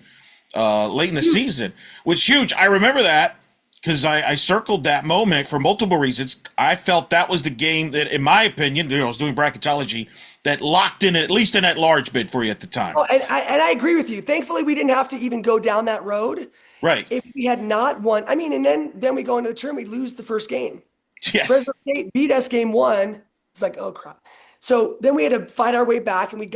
late in the season, was huge. I remember that because I circled that moment for multiple reasons. I felt that was the game that, in my opinion, I was doing bracketology, that locked in, at least in that large bid for you at the time. Oh, and I agree with you. Thankfully, we didn't have to even go down that road. Right. If we had not won, and then we go into the tournament, we lose the first game. Yes. Fresno State beat us game 1. It's like, oh crap. So then we had to fight our way back, and we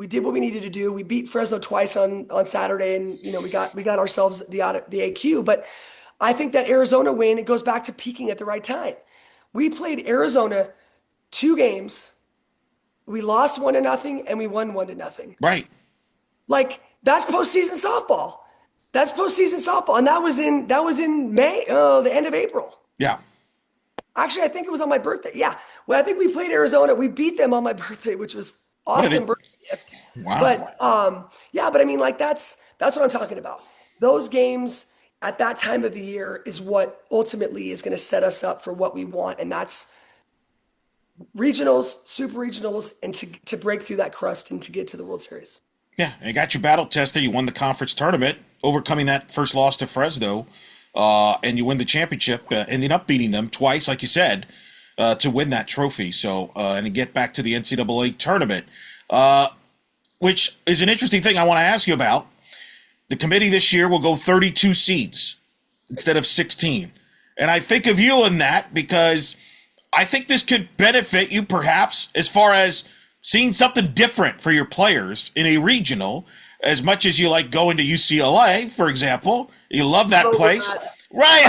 did what we needed to do. We beat Fresno twice on Saturday, and we got ourselves the AQ. But I think that Arizona win, it goes back to peaking at the right time. We played Arizona 2 games. We lost 1-0, and we won 1-0. Right. Like, that's postseason softball. That's postseason softball, and that was in May, the end of April. Yeah. Actually, I think it was on my birthday. Yeah. Well, I think we played Arizona. We beat them on my birthday, which was awesome birthday gift. Wow. But but that's what I'm talking about. Those games at that time of the year is what ultimately is going to set us up for what we want, and that's regionals, super regionals, and to break through that crust and to get to the World Series. Yeah, and you got your battle tested. You won the conference tournament, overcoming that first loss to Fresno. And you win the championship, ending up beating them twice, like you said, to win that trophy. So, and to get back to the NCAA tournament, which is an interesting thing I want to ask you about. The committee this year will go 32 seeds instead of 16. And I think of you in that because I think this could benefit you perhaps as far as seeing something different for your players in a regional, as much as you like going to UCLA, for example. You love that place. Right.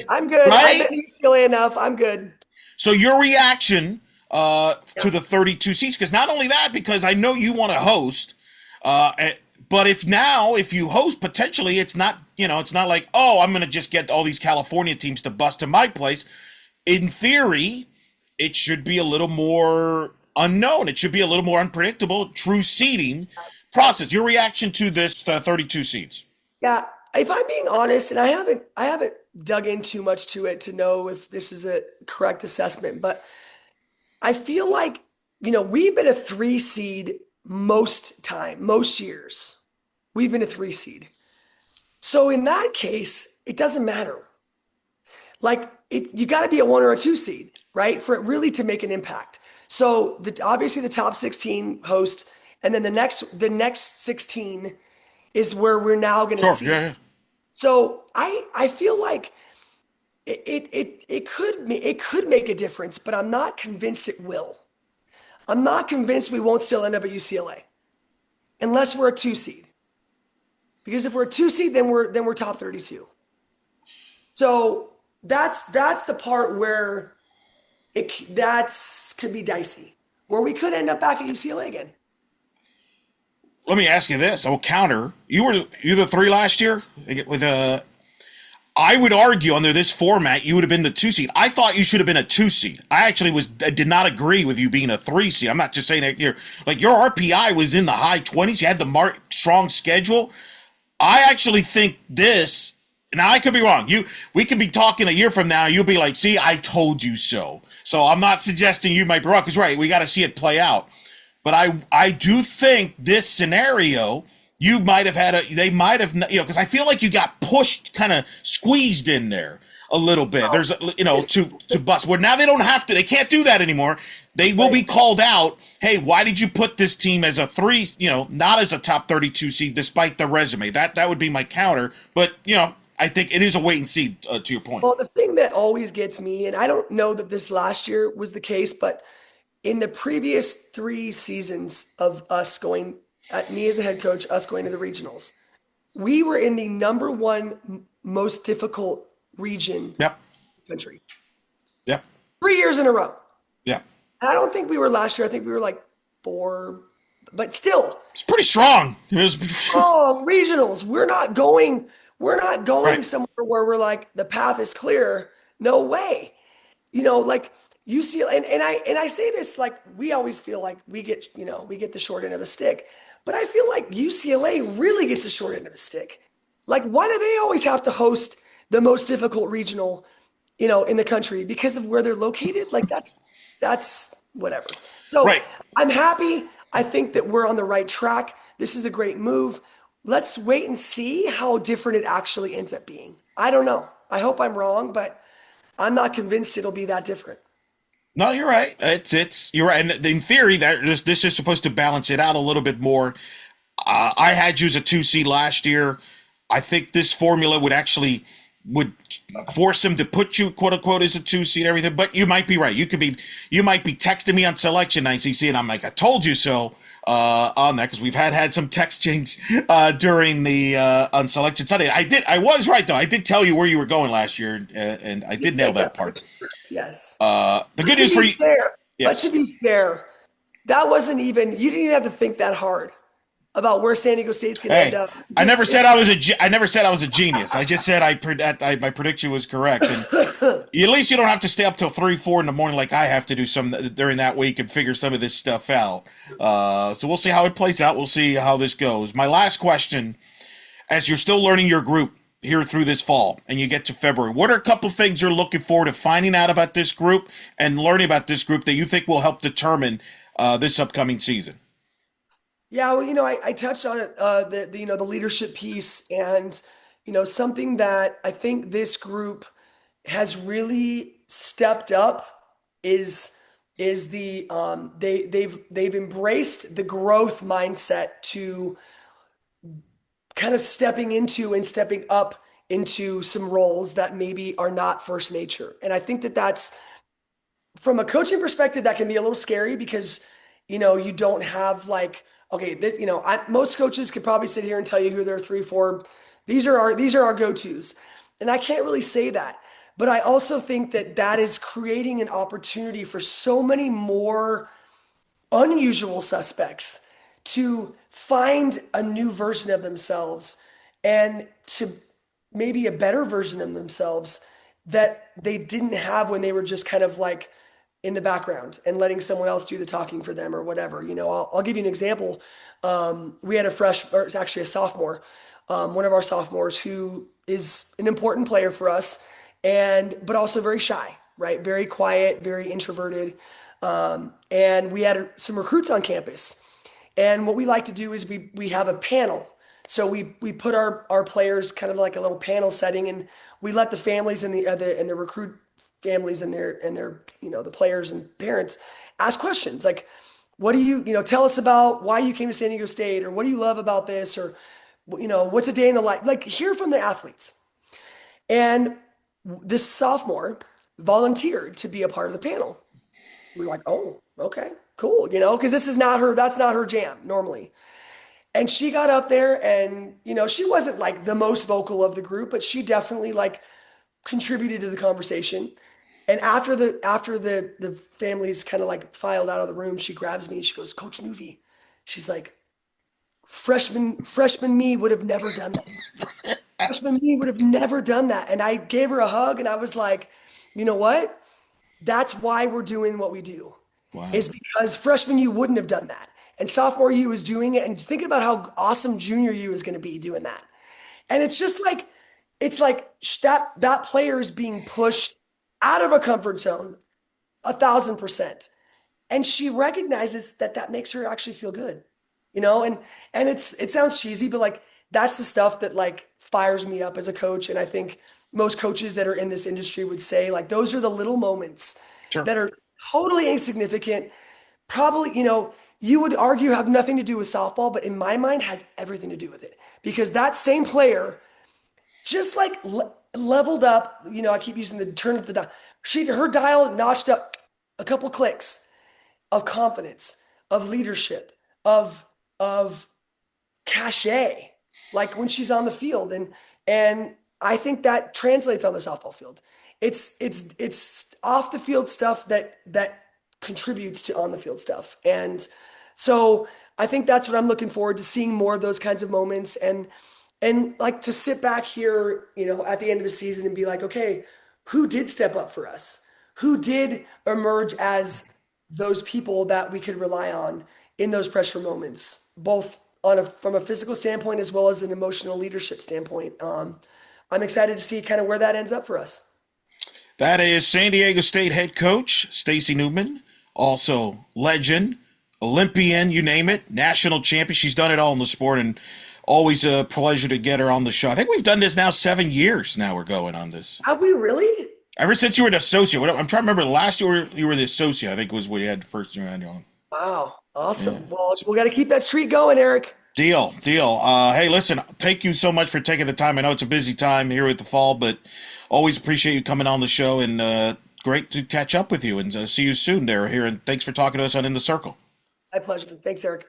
I'm good. Right? I've been to UCLA enough. I'm good. So your reaction to the 32 seats, because not only that, because I know you want to host, but if you host, potentially it's not like, oh, I'm going to just get all these California teams to bust to my place. In theory, it should be a little more unknown. It should be a little more unpredictable, true seeding process. Your reaction to this 32 seats? Yeah, if I'm being honest, and I haven't dug in too much to it to know if this is a correct assessment, but I feel like, we've been a 3 seed most years. We've been a 3 seed. So in that case, it doesn't matter. Like you got to be a 1 or a 2 seed, right? For it really to make an impact. So obviously the top 16 host, and then the next 16 is where we're now going to Sure. see. Yeah. Yeah. So I feel like it could make a difference, but I'm not convinced it will. I'm not convinced we won't still end up at UCLA unless we're a 2 seed. Because if we're a 2 seed, then we're top 32. So that's the part where that's could be dicey, where we could end up back at UCLA again. Let me ask you this. I will counter. You the three last year with I would argue under this format you would have been the 2 seed. I thought you should have been a 2 seed. I did not agree with you being a 3 seed. I'm not just saying that you're like your RPI was in the high 20s. You had the strong schedule. I actually think this. Now I could be wrong. We could be talking a year from now. You'll be like, "See, I told you so." So I'm not suggesting you might be wrong because right, we got to see it play out. But I do think this scenario, you might have they might have, because I feel like you got pushed, kind of squeezed in there a little bit. There's, to bust. Well, now they don't have to, they can't do that anymore. They will be called out. Hey, why did you put this team as a 3, not as a top 32 seed despite the resume? That would be my counter. But, I think it is a wait and see to your point. Well, the thing that always gets me, and I don't know that this last year was the case, but in the previous 3 seasons of us going, at me as a head coach, us going to the regionals, we were in the number one most difficult region in Yep. the country. Yep. 3 years in a row. Yep. And I don't think we were last year. I think we were like 4, but still. It's pretty strong. Oh, regionals. We're not going Right. somewhere where we're like, the path is clear. No way. Like UCLA, and I say this like we always feel like we get the short end of the stick, but I feel like UCLA really gets the short end of the stick. Like, why do they always have to host the most difficult regional, in the country because of where they're located? Like that's whatever. So Right. I'm happy. I think that we're on the right track. This is a great move. Let's wait and see how different it actually ends up being. I don't know. I hope I'm wrong, but I'm not convinced it'll be that different. No, you're right. You're right. And in theory, this is supposed to balance it out a little bit more. I had you as a 2 seed last year. I think this formula would force him to put you, quote unquote, as a 2 seed and everything. But you might be right. You might be texting me on selection night, CC, and I'm like, I told you so. On that, because we've had some texting during the on selection Sunday. I was right though. I did tell you where you were going last year, and I did nail that part. Yes. The good news for you. But Yes. to be fair, that wasn't even, you didn't even have to think that hard about where San Diego State's going to end Hey, up. I never said I was a genius. I just said my prediction was correct. And at least you don't have to stay up till 3, 4 in the morning like I have to do some during that week and figure some of this stuff out. So we'll see how it plays out. We'll see how this goes. My last question, as you're still learning your group here through this fall and you get to February, what are a couple things you're looking forward to finding out about this group and learning about this group that you think will help determine this upcoming season? Yeah, well, I touched on it, the leadership piece, and something that I think this group has really stepped up is they've embraced the growth mindset to kind of stepping into and stepping up into some roles that maybe are not first nature. And I think that that's, from a coaching perspective, that can be a little scary because you don't have like, okay, most coaches could probably sit here and tell you who their 3, 4, these are our go-tos, and I can't really say that. But I also think that that is creating an opportunity for so many more unusual suspects to find a new version of themselves, and to maybe a better version of themselves that they didn't have when they were just kind of like in the background and letting someone else do the talking for them or whatever. I'll give you an example. We had or it's actually a sophomore, one of our sophomores who is an important player for us, but also very shy, right? Very quiet, very introverted. And we had some recruits on campus. And what we like to do is we have a panel. So we put our players kind of like a little panel setting, and we let the families and the recruit families and their the players and parents ask questions like, what do you tell us about why you came to San Diego State, or what do you love about this, or what's a day in the life, like hear from the athletes. And this sophomore volunteered to be a part of the panel. We were like, oh, okay, cool, because that's not her jam normally. And she got up there and, she wasn't like the most vocal of the group, but she definitely like contributed to the conversation. And after the families kind of like filed out of the room, she grabs me and she goes, Coach Nuvi, she's like, freshman me would have never done that. Freshman me would have never done that. And I gave her a hug and I was like, you know what? That's why we're doing what we do. Wow. Is because freshman you wouldn't have done that. And sophomore you was doing it. And think about how awesome junior you is going to be doing that. And it's just like, that player is being pushed out of a comfort zone 1,000%. And she recognizes that makes her actually feel good, and it sounds cheesy, but like, that's the stuff that like fires me up as a coach. And I think most coaches that are in this industry would say like, those are the little moments that are totally insignificant. Probably, you would argue have nothing to do with softball, but in my mind has everything to do with it, because that same player just like leveled up, I keep using the turn up the dial. Her dial notched up a couple clicks of confidence, of leadership, of cachet, like when she's on the field. And I think that translates on the softball field. It's off the field stuff that contributes to on the field stuff. And so I think that's what I'm looking forward to, seeing more of those kinds of moments, and like to sit back here, at the end of the season and be like, okay, who did step up for us? Who did emerge as those people that we could rely on in those pressure moments, both from a physical standpoint as well as an emotional leadership standpoint. I'm excited to see kind of where that ends up for us. That is San Diego State head coach Stacey Nuveman, also legend, Olympian, you name it, national champion. She's done it all in the sport, and always a pleasure to get her on the show. I think we've done this now 7 years. Now we're going on this. Have we really? Ever since you were an associate. I'm trying to remember the last year you were the associate. I think was what you had the first year on you on. Wow. Awesome. Yeah. Well, we got to keep that streak going, Eric. Deal. Hey, listen, thank you so much for taking the time. I know it's a busy time here with the fall, but always appreciate you coming on the show, and great to catch up with you, and see you soon there here. And thanks for talking to us on In the Circle. My pleasure. Thanks, Eric.